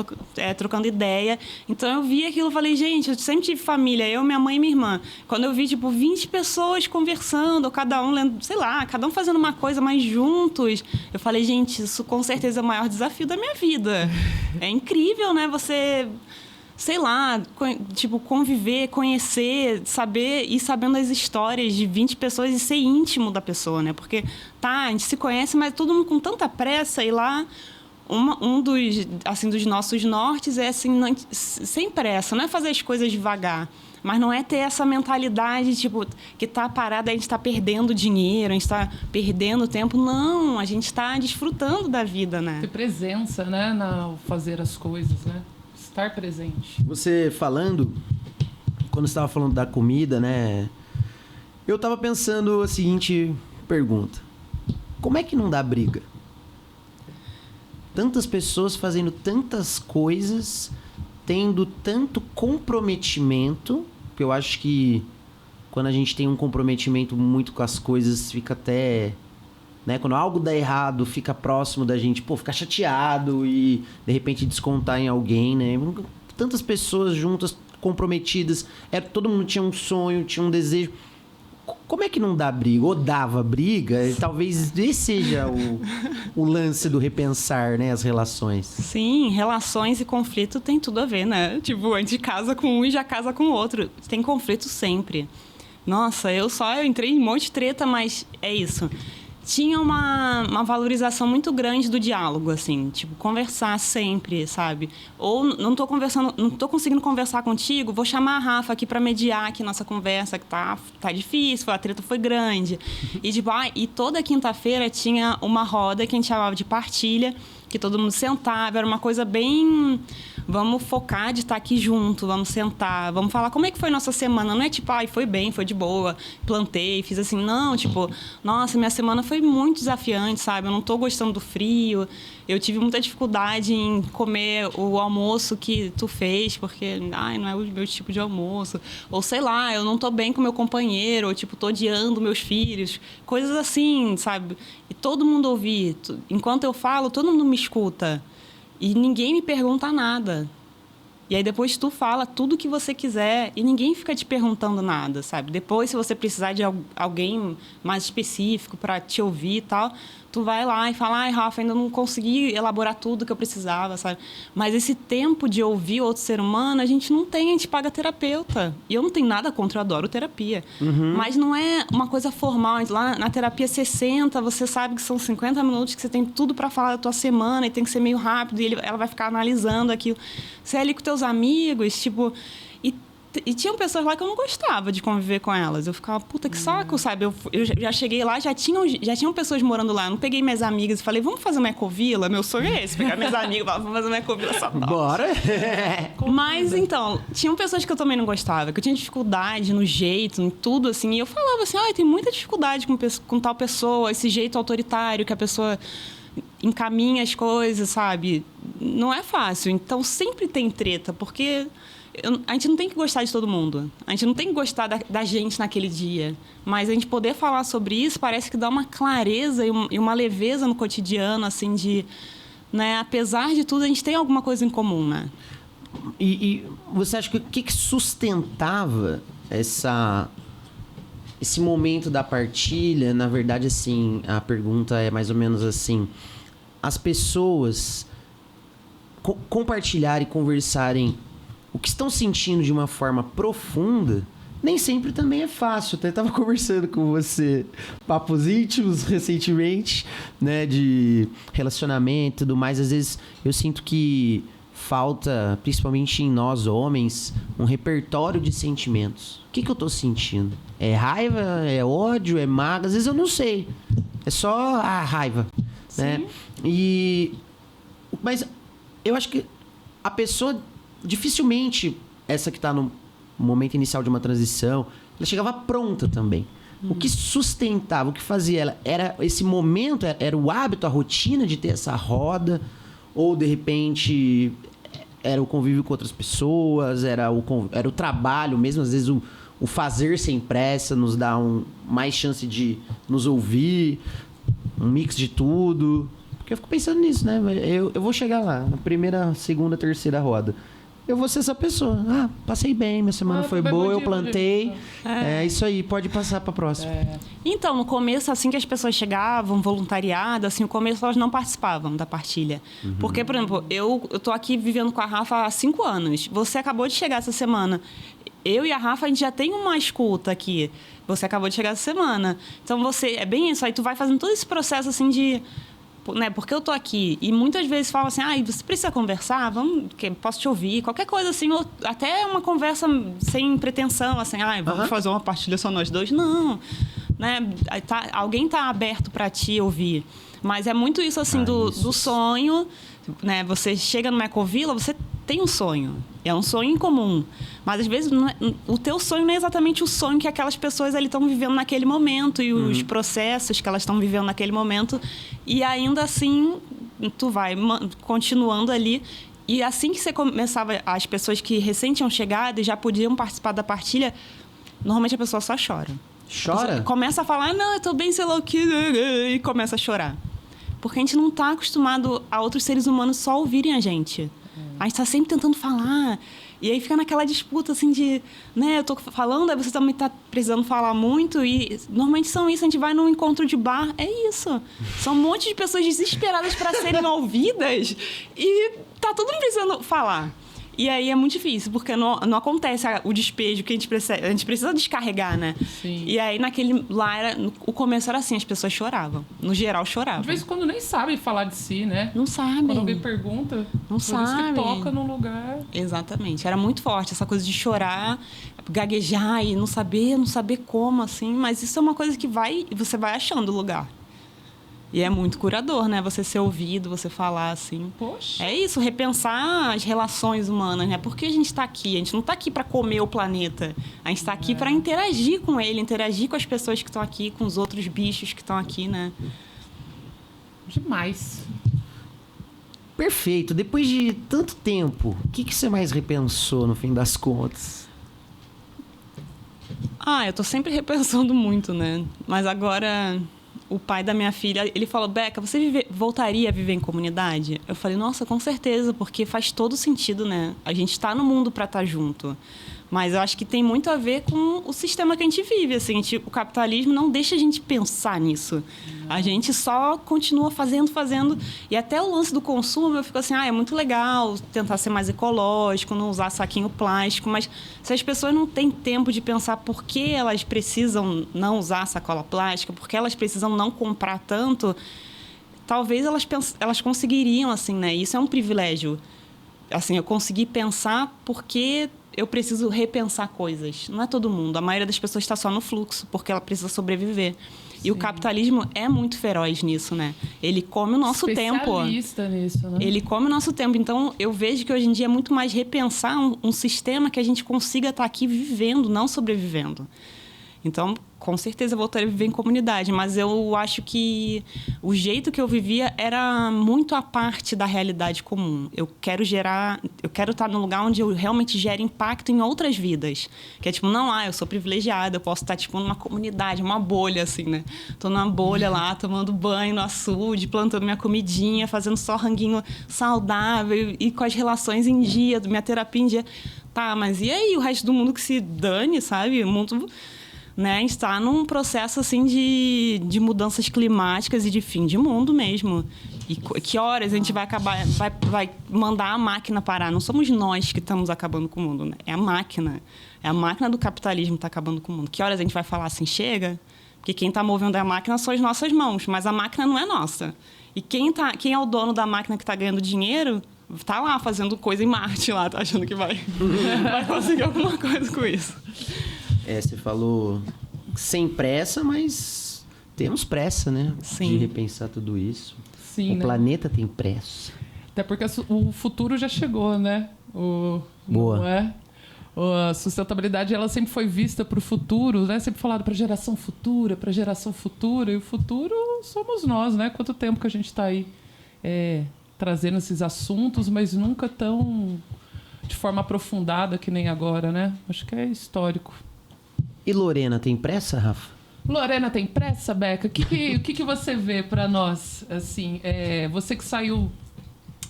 trocando ideia. Então eu vi aquilo e falei, gente, eu sempre tive família, eu, minha mãe e minha irmã. Quando eu vi, 20 pessoas conversando, cada um lendo, sei lá, cada um fazendo uma coisa, mas juntos, eu falei, gente, isso com certeza é o maior desafio da minha vida. É incrível, né? Você... sei lá, conviver, conhecer, saber, ir sabendo as histórias de 20 pessoas e ser íntimo da pessoa, né? Porque, a gente se conhece, mas todo mundo com tanta pressa, e lá, um dos nossos nortes é, assim, sem pressa, não é fazer as coisas devagar, mas não é ter essa mentalidade, que tá parada, a gente tá perdendo dinheiro, a gente tá perdendo tempo. Não, a gente tá desfrutando da vida, né? Ter presença, né, ao fazer as coisas, né? Estar presente. Você falando, quando você estava falando da comida, né? Eu estava pensando a seguinte pergunta. Como é que não dá briga? Tantas pessoas fazendo tantas coisas, tendo tanto comprometimento, que eu acho que quando a gente tem um comprometimento muito com as coisas, fica até... né? Quando algo dá errado, fica próximo da gente, ficar chateado e de repente descontar em alguém, né? Tantas pessoas juntas, comprometidas, todo mundo tinha um sonho, tinha um desejo. Como é que não dá briga? Ou dava briga? Talvez esse seja o lance do repensar, né? As relações. Sim, relações e conflito tem tudo a ver, né? A gente casa com um e já casa com o outro. Tem conflito sempre. Nossa, eu entrei em um monte de treta, mas é isso. Tinha uma valorização muito grande do diálogo, assim, conversar sempre, sabe? Ou não tô conseguindo conversar contigo, vou chamar a Rafa aqui para mediar aqui nossa conversa, que tá difícil, a treta foi grande. E toda quinta-feira tinha uma roda que a gente chamava de partilha, que todo mundo sentava, era uma coisa bem... Vamos focar de estar aqui junto, vamos sentar, vamos falar como é que foi nossa semana. Não é foi bem, foi de boa, plantei, fiz assim. Não, nossa, minha semana foi muito desafiante, sabe? Eu não tô gostando do frio, eu tive muita dificuldade em comer o almoço que tu fez, porque, não é o meu tipo de almoço. Ou, sei lá, eu não tô bem com meu companheiro, ou, tô odiando meus filhos. Coisas assim, sabe? E todo mundo ouvir. Enquanto eu falo, todo mundo me escuta. E ninguém me pergunta nada. E aí depois tu fala tudo o que você quiser e ninguém fica te perguntando nada, sabe? Depois, se você precisar de alguém mais específico para te ouvir e tal, tu vai lá e fala, Rafa, ainda não consegui elaborar tudo que eu precisava, sabe? Mas esse tempo de ouvir outro ser humano, a gente não tem, a gente paga terapeuta. E eu não tenho nada contra, eu adoro terapia. Uhum. Mas não é uma coisa formal. Lá na terapia 60, você sabe que são 50 minutos que você tem tudo para falar da tua semana e tem que ser meio rápido e ela vai ficar analisando aquilo. Você é ali com teus amigos, E tinham pessoas lá que eu não gostava de conviver com elas. Eu ficava, puta, que saco, sabe? Eu já cheguei lá, já tinham pessoas morando lá. Eu não peguei minhas amigas e falei, vamos fazer uma ecovila? Meu sonho é esse, pegar minhas amigas e falar, vamos fazer uma ecovila só. Bora! Mas, então, tinham pessoas que eu também não gostava, que eu tinha dificuldade no jeito, em tudo, assim. E eu falava assim, tem muita dificuldade com tal pessoa, esse jeito autoritário que a pessoa encaminha as coisas, sabe? Não é fácil. Então, sempre tem treta, porque... a gente não tem que gostar de todo mundo. A gente não tem que gostar da gente naquele dia. Mas a gente poder falar sobre isso parece que dá uma clareza e uma leveza no cotidiano, assim, de... né, apesar de tudo, a gente tem alguma coisa em comum, né? E você acha que o que sustentava esse momento da partilha? Na verdade, assim, a pergunta é mais ou menos assim. As pessoas compartilharem e conversarem o que estão sentindo de uma forma profunda, nem sempre também é fácil. Eu estava conversando com você, papos íntimos recentemente, né, de relacionamento e tudo mais. Às vezes eu sinto que falta, principalmente em nós homens, um repertório de sentimentos. O que eu estou sentindo? É raiva? É ódio? É mágoa? Às vezes eu não sei. É só a raiva, né? Mas eu acho que a pessoa... dificilmente, essa que está no momento inicial de uma transição, ela chegava pronta também. O que sustentava, o que fazia ela, era esse momento, era o hábito, a rotina de ter essa roda, ou de repente era o convívio com outras pessoas, era o trabalho mesmo, às vezes o fazer sem pressa nos dá mais chance de nos ouvir, um mix de tudo. Porque eu fico pensando nisso, né? Eu vou chegar lá, na primeira, segunda, terceira roda. Eu vou ser essa pessoa. Passei bem, minha semana foi boa, eu plantei. É isso aí, pode passar pra próxima. Então, no começo, assim que as pessoas chegavam, voluntariado, assim, no começo elas não participavam da partilha. Porque, por exemplo, eu tô aqui vivendo com a Rafa há 5 anos. Você acabou de chegar essa semana. Eu e a Rafa, a gente já tem uma escuta aqui. Você acabou de chegar essa semana. Então, é bem isso. Aí tu vai fazendo todo esse processo, assim, de... né, porque eu tô aqui e muitas vezes falam assim, você precisa conversar, posso te ouvir, qualquer coisa assim, ou até uma conversa sem pretensão, assim, vamos fazer uma partilha só nós dois, não, né, alguém tá aberto para te ouvir, mas é muito isso assim do sonho, né, você chega no Ecovila, você tem um sonho, é um sonho em comum, mas às vezes o teu sonho não é exatamente o sonho que aquelas pessoas ali estão vivendo naquele momento e os processos que elas estão vivendo naquele momento, e ainda assim tu vai continuando ali, e assim que você começava, as pessoas que recém tinham chegado e já podiam participar da partilha, normalmente a pessoa só chora. Chora? Começa a falar, não, eu tô bem, sei lá o que, e começa a chorar. Porque a gente não tá acostumado a outros seres humanos só ouvirem a gente. A gente tá sempre tentando falar. E aí fica naquela disputa, assim, de... né, eu tô falando, aí você também tá precisando falar muito. E normalmente são isso. A gente vai num encontro de bar. É isso. São um monte de pessoas desesperadas para serem ouvidas. E tá todo mundo precisando falar. E aí é muito difícil, porque não acontece o despejo que a gente precisa descarregar, né? Sim. E aí o começo era assim, as pessoas choravam. No geral, choravam. De vez em quando nem sabem falar de si, né? Não sabem. Quando alguém pergunta, não sabem. Por isso que toca num lugar. Exatamente. Era muito forte essa coisa de chorar, gaguejar e não saber como, assim. Mas isso é uma coisa que você vai achando o lugar. E é muito curador, né? Você ser ouvido, você falar assim. Poxa. É isso, repensar as relações humanas, né? Por que a gente está aqui? A gente não está aqui para comer o planeta. A gente está aqui para interagir com ele, interagir com as pessoas que estão aqui, com os outros bichos que estão aqui, né? Demais. Perfeito. Depois de tanto tempo, o que você mais repensou no fim das contas? Eu tô sempre repensando muito, né? Mas agora... O pai da minha filha, ele falou, Beca, você voltaria a viver em comunidade? Eu falei, nossa, com certeza, porque faz todo sentido, né? A gente está no mundo para estar junto. Mas eu acho que tem muito a ver com o sistema que a gente vive. Assim, o capitalismo não deixa a gente pensar nisso. A gente só continua fazendo. E até o lance do consumo, eu fico assim, é muito legal tentar ser mais ecológico, não usar saquinho plástico. Mas se as pessoas não têm tempo de pensar por que elas precisam não usar sacola plástica, por que elas precisam não comprar tanto, talvez elas conseguiriam, assim, né? Isso é um privilégio. Assim, eu consegui pensar porque... eu preciso repensar coisas. Não é todo mundo. A maioria das pessoas está só no fluxo, porque ela precisa sobreviver. Sim. E o capitalismo é muito feroz nisso, né? Ele come o nosso tempo. Especialista nisso, né? Ele come o nosso tempo. Então, eu vejo que hoje em dia é muito mais repensar um sistema que a gente consiga estar aqui vivendo, não sobrevivendo. Então, com certeza eu voltaria a viver em comunidade, mas eu acho que o jeito que eu vivia era muito à parte da realidade comum. Eu quero estar num lugar onde eu realmente gere impacto em outras vidas. Que é tipo, eu sou privilegiada, eu posso estar tipo numa comunidade, uma bolha assim, né? Tô numa bolha lá, tomando banho no açude, plantando minha comidinha, fazendo só ranguinho saudável e com as relações em dia, minha terapia em dia. Tá, mas e aí o resto do mundo que se dane, sabe? O mundo... né? A gente está num processo assim de mudanças climáticas e de fim de mundo mesmo. E que horas a gente vai acabar, vai mandar a máquina parar? Não somos nós que estamos acabando com o mundo, né? É a máquina. É a máquina do capitalismo que está acabando com o mundo. Que horas a gente vai falar assim, chega? Porque quem está movendo a máquina são as nossas mãos, mas a máquina não é nossa. E quem é o dono da máquina que está ganhando dinheiro... tá lá fazendo coisa em Marte, lá, tá achando que vai conseguir alguma coisa com isso. Você falou sem pressa, mas temos pressa, né? Sim. De repensar tudo isso. Sim, o planeta tem pressa. Até porque o futuro já chegou, né? Boa. Não é? A sustentabilidade, ela sempre foi vista para o futuro, né? Sempre falado para geração futura, e o futuro somos nós, né? Quanto tempo que a gente está aí trazendo esses assuntos, mas nunca tão de forma aprofundada, que nem agora, né? Acho que é histórico. E Lorena, tem pressa, Rafa? Lorena, tem pressa, Beca? O que você vê para nós? Assim, você que saiu,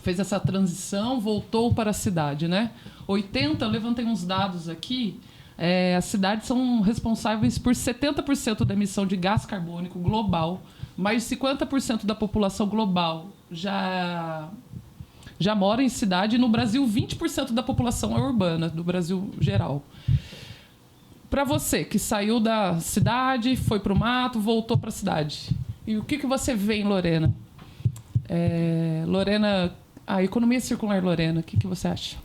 fez essa transição, voltou para a cidade, né? 80, eu levantei uns dados aqui. As cidades são responsáveis por 70% da emissão de gás carbônico global. Mais de 50% da população global já mora em cidade. No Brasil, 20% da população é urbana, do Brasil geral. Para você, que saiu da cidade, foi para o mato, voltou para a cidade. E o que você vê em Lorena? Lorena, a economia circular, Lorena, o que você acha?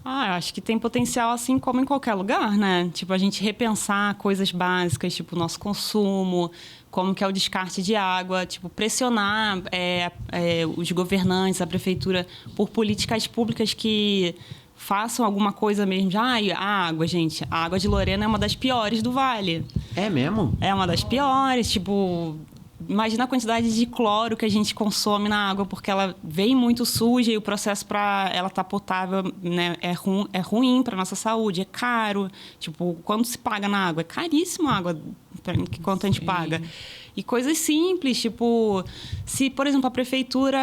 Eu acho que tem potencial assim como em qualquer lugar, né? Tipo, a gente repensar coisas básicas, tipo o nosso consumo, como que é o descarte de água, tipo, pressionar os governantes, a prefeitura, por políticas públicas que façam alguma coisa mesmo. A água, gente, a água de Lorena é uma das piores do Vale. É mesmo? É uma das piores, tipo... Imagina a quantidade de cloro que a gente consome na água, porque ela vem muito suja e o processo para ela estar potável, né, é ruim para nossa saúde, é caro. Tipo, quando se paga na água? É caríssimo a água, quanto a gente paga. E coisas simples, tipo, se, por exemplo, a prefeitura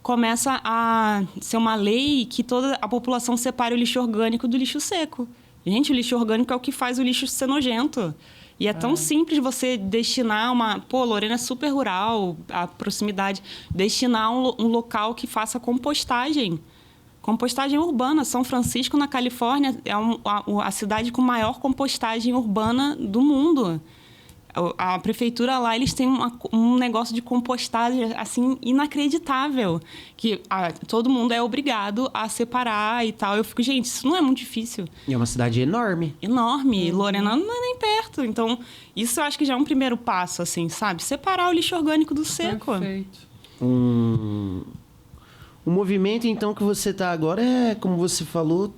começa a ser uma lei que toda a população separe o lixo orgânico do lixo seco. Gente, o lixo orgânico é o que faz o lixo ser nojento. E é tão simples você destinar Lorena é super rural, a proximidade, destinar um local que faça compostagem. Compostagem urbana. São Francisco, na Califórnia, é a cidade com maior compostagem urbana do mundo. A prefeitura lá, eles têm um negócio de compostagem, assim, inacreditável. Que todo mundo é obrigado a separar e tal. Eu fico, gente, isso não é muito difícil. E é uma cidade enorme. Enorme. Lorena não é nem perto. Então, isso eu acho que já é um primeiro passo, assim, sabe? Separar o lixo orgânico do seco. Perfeito. O movimento, então, que você está agora é, como você falou...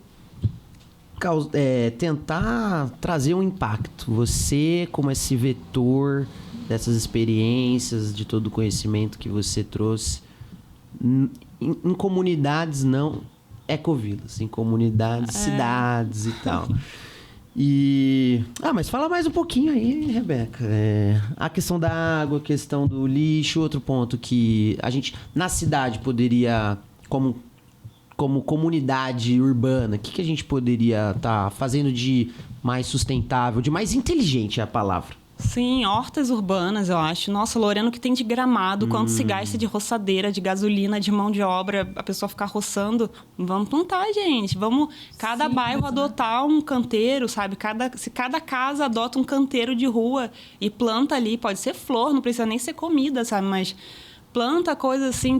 tentar trazer um impacto. Você, como esse vetor dessas experiências, de todo o conhecimento que você trouxe, em comunidades não ecovilas, em comunidades, cidades e tal. Mas fala mais um pouquinho aí, Rebeca. A questão da água, a questão do lixo, outro ponto que a gente, na cidade, poderia, como comunidade urbana, o que a gente poderia estar fazendo de mais sustentável, de mais inteligente é a palavra? Sim, hortas urbanas, eu acho. Nossa, Lorena, o que tem de gramado, quanto se gasta de roçadeira, de gasolina, de mão de obra, a pessoa ficar roçando. Vamos plantar, gente. Vamos, cada bairro adotar um canteiro, sabe? Se cada casa adota um canteiro de rua e planta ali, pode ser flor, não precisa nem ser comida, sabe? Mas... planta coisa assim,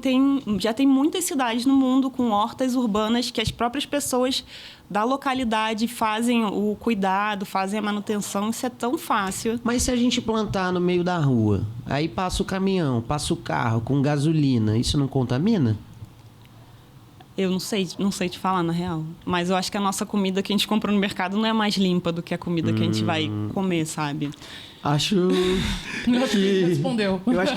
já tem muitas cidades no mundo com hortas urbanas que as próprias pessoas da localidade fazem o cuidado, fazem a manutenção. Isso é tão fácil. Mas se a gente plantar no meio da rua, aí passa o caminhão, passa o carro com gasolina, isso não contamina? Eu não sei te falar, na real. Mas eu acho que a nossa comida que a gente compra no mercado não é mais limpa do que a comida que a gente vai comer, sabe? Acho que respondeu. Eu acho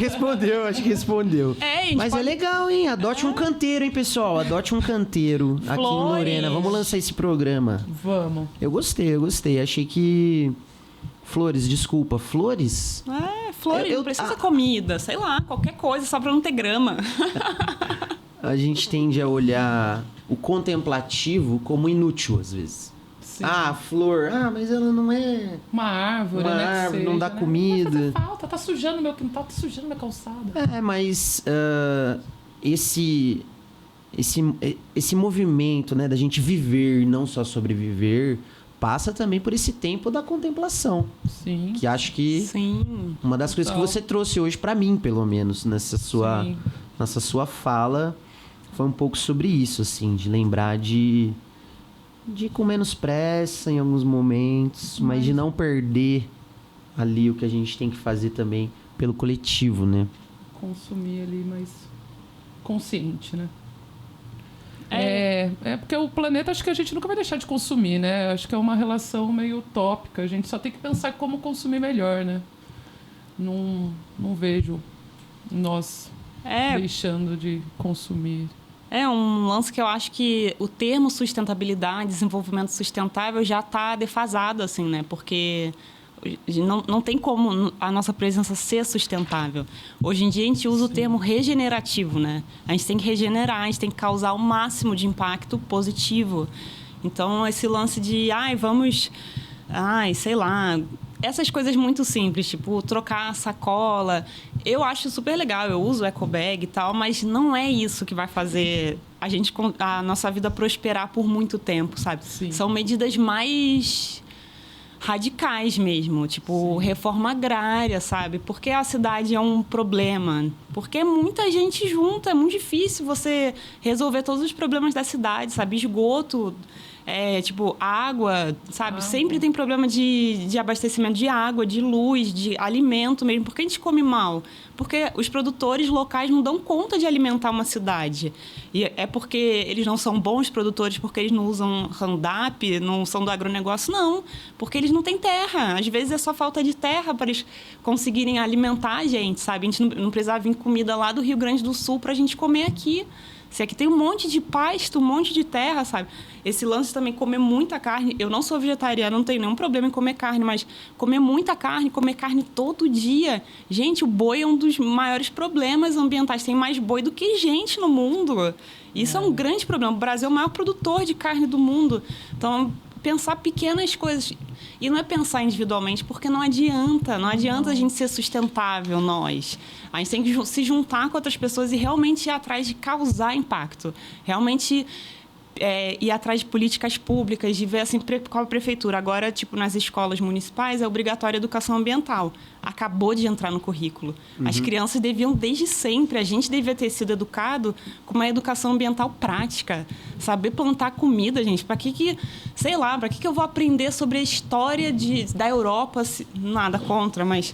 que respondeu. Mas é legal, hein? Adote um canteiro, hein, pessoal? Adote um canteiro aqui em Lorena. Vamos lançar esse programa. Vamos. Eu gostei. Achei que... Flores. Flores, não precisa comida, sei lá, qualquer coisa, só pra não ter grama. A gente tende a olhar o contemplativo como inútil, às vezes. Sim. Flor. Mas ela não é... uma árvore, né? Árvore, não dá comida. Não vai fazer falta, tá sujando meu quintal, tá sujando minha calçada. Mas esse movimento, né, da gente viver, não só sobreviver, passa também por esse tempo da contemplação. Sim. Que acho que... Sim. Uma das coisas que você trouxe hoje pra mim, pelo menos, nessa sua fala, foi um pouco sobre isso, assim, de lembrar de ir com menos pressa em alguns momentos, mas de não perder ali o que a gente tem que fazer também pelo coletivo, né? Consumir ali mais consciente, né? Porque o planeta, acho que a gente nunca vai deixar de consumir, né? Acho que é uma relação meio utópica. A gente só tem que pensar como consumir melhor, né? Não vejo nós deixando de consumir. É um lance que eu acho que o termo sustentabilidade, desenvolvimento sustentável já está defasado, assim, né? Porque não tem como a nossa presença ser sustentável. Hoje em dia, a gente usa o termo regenerativo, né? A gente tem que regenerar, a gente tem que causar o máximo de impacto positivo. Então, esse lance de, sei lá, essas coisas muito simples, tipo trocar a sacola, eu acho super legal, eu uso eco bag e tal, mas não é isso que vai fazer a nossa vida prosperar por muito tempo, sabe? Sim. São medidas mais radicais mesmo, tipo reforma agrária, sabe? Porque a cidade é um problema, porque é muita gente junta, é muito difícil você resolver todos os problemas da cidade, sabe? Esgoto, água, sabe? Sempre tem problema de abastecimento de água, de luz, de alimento mesmo. Por que a gente come mal? Porque os produtores locais não dão conta de alimentar uma cidade. E é porque eles não são bons produtores, porque eles não usam Roundup, não são do agronegócio, não. Porque eles não têm terra. Às vezes é só falta de terra para eles conseguirem alimentar a gente, sabe? A gente não precisava vir comida lá do Rio Grande do Sul para a gente comer aqui. Se aqui tem um monte de pasto, um monte de terra, sabe? Esse lance também, comer muita carne. Eu não sou vegetariana, não tenho nenhum problema em comer carne, mas comer muita carne, comer carne todo dia. Gente, o boi é um dos maiores problemas ambientais. Tem mais boi do que gente no mundo. Isso é um grande problema. O Brasil é o maior produtor de carne do mundo. Então, pensar pequenas coisas. E não é pensar individualmente, porque não adianta. Não adianta a gente ser sustentável, nós. A gente tem que se juntar com outras pessoas e realmente ir atrás de causar impacto. Realmente ir atrás de políticas públicas, de ver assim, qual a prefeitura. Agora, nas escolas municipais, é obrigatória a educação ambiental. Acabou de entrar no currículo. As crianças deviam, desde sempre, a gente devia ter sido educado com uma educação ambiental prática. Saber plantar comida, gente. Para que eu vou aprender sobre a história da Europa? Nada contra, mas...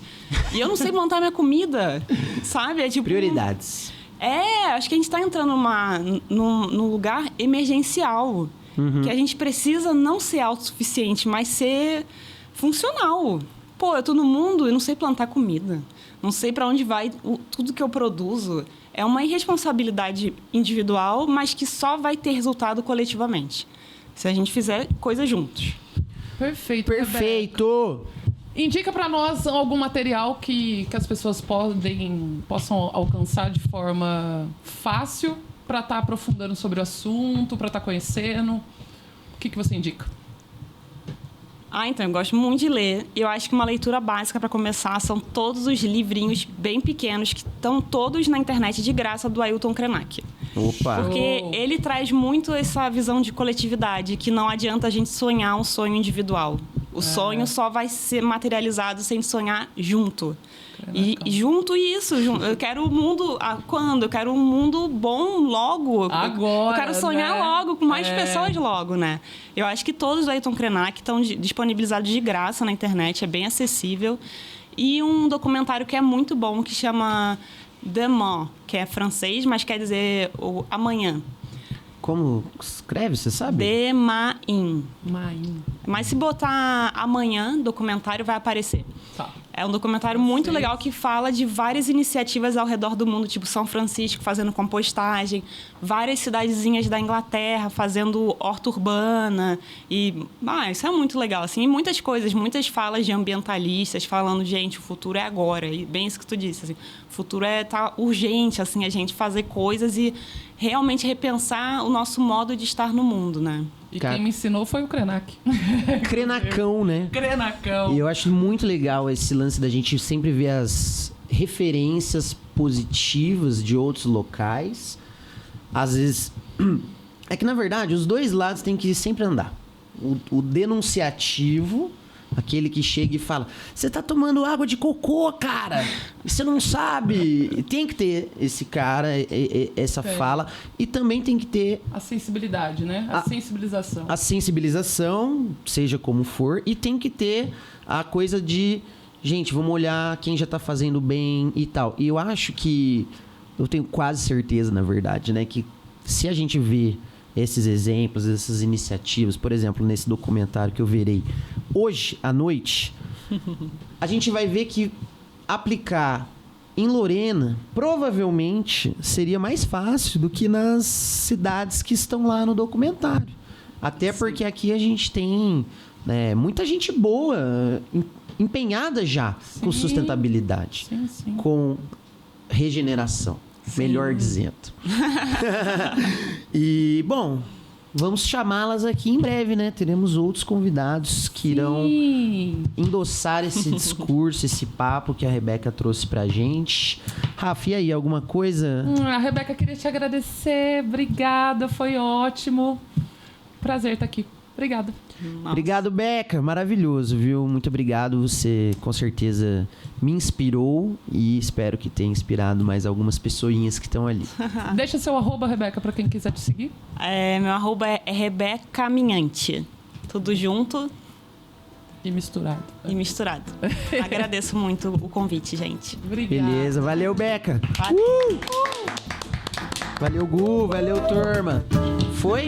E eu não sei plantar minha comida, sabe? Prioridades. Acho que a gente está entrando num lugar emergencial. Que a gente precisa não ser autossuficiente, mas ser funcional. Pô, eu tô no mundo e não sei plantar comida. Não sei para onde vai tudo que eu produzo. É uma irresponsabilidade individual, mas que só vai ter resultado coletivamente. Se a gente fizer coisas juntos. Perfeito. Perfeito! Indica para nós algum material que as pessoas possam alcançar de forma fácil para estar aprofundando sobre o assunto, para estar conhecendo. O que você indica? Então, eu gosto muito de ler. Eu acho que uma leitura básica para começar são todos os livrinhos bem pequenos que estão todos na internet de graça do Ailton Krenak. Opa! Porque ele traz muito essa visão de coletividade, que não adianta a gente sonhar um sonho individual. O sonho só vai ser materializado sem sonhar junto. E junto isso. Eu quero o mundo... Quando? Eu quero um mundo bom logo. Agora, eu quero sonhar logo, com mais pessoas logo, né? Eu acho que todos do Ailton Krenak estão disponibilizados de graça na internet. É bem acessível. E um documentário que é muito bom, que chama Demain, que é francês, mas quer dizer o amanhã. Como escreve, você sabe? Demain. Main. Mas se botar amanhã, documentário, vai aparecer. Tá. É um documentário muito legal que fala de várias iniciativas ao redor do mundo, tipo São Francisco fazendo compostagem, várias cidadezinhas da Inglaterra fazendo horta urbana. E isso é muito legal, assim. E muitas coisas, muitas falas de ambientalistas falando, gente, o futuro é agora. E bem isso que tu disse, assim, o futuro tá urgente, assim, a gente fazer coisas e realmente repensar o nosso modo de estar no mundo, né? E quem me ensinou foi o Krenak. Krenacão, né? Krenacão. E eu acho muito legal esse lance da gente sempre ver as referências positivas de outros locais. Às vezes... É que, na verdade, os dois lados têm que sempre andar. O denunciativo... Aquele que chega e fala, você tá tomando água de cocô, cara. Você não sabe. Tem que ter esse cara, essa fala. E também tem que ter... A sensibilidade, né? A sensibilização. A sensibilização, seja como for. E tem que ter a coisa de... Gente, vamos olhar quem já tá fazendo bem e tal. E eu acho que... Eu tenho quase certeza, na verdade, né? Que se a gente vê esses exemplos, essas iniciativas, por exemplo, nesse documentário que eu verei hoje à noite, a gente vai ver que aplicar em Lorena, provavelmente seria mais fácil do que nas cidades que estão lá no documentário. Até porque aqui a gente tem muita gente boa, empenhada já com sustentabilidade, com regeneração, melhor dizendo. E, bom, vamos chamá-las aqui em breve, né? Teremos outros convidados que irão endossar esse discurso, esse papo que a Rebeca trouxe pra gente. Rafa, e aí, alguma coisa? A Rebeca, queria te agradecer. Obrigada, foi ótimo. Prazer estar aqui. Obrigada. Nossa. Obrigado, Beca. Maravilhoso, viu? Muito obrigado. Você, com certeza, me inspirou e espero que tenha inspirado mais algumas pessoinhas que estão ali. Deixa seu @, Rebeca, para quem quiser te seguir. Meu @ é Rebeca Minhante. Tudo junto E misturado. e misturado. Agradeço muito o convite, gente. Obrigada. Beleza. Valeu, Beca. Valeu. Valeu, Gu. Valeu, turma. Foi?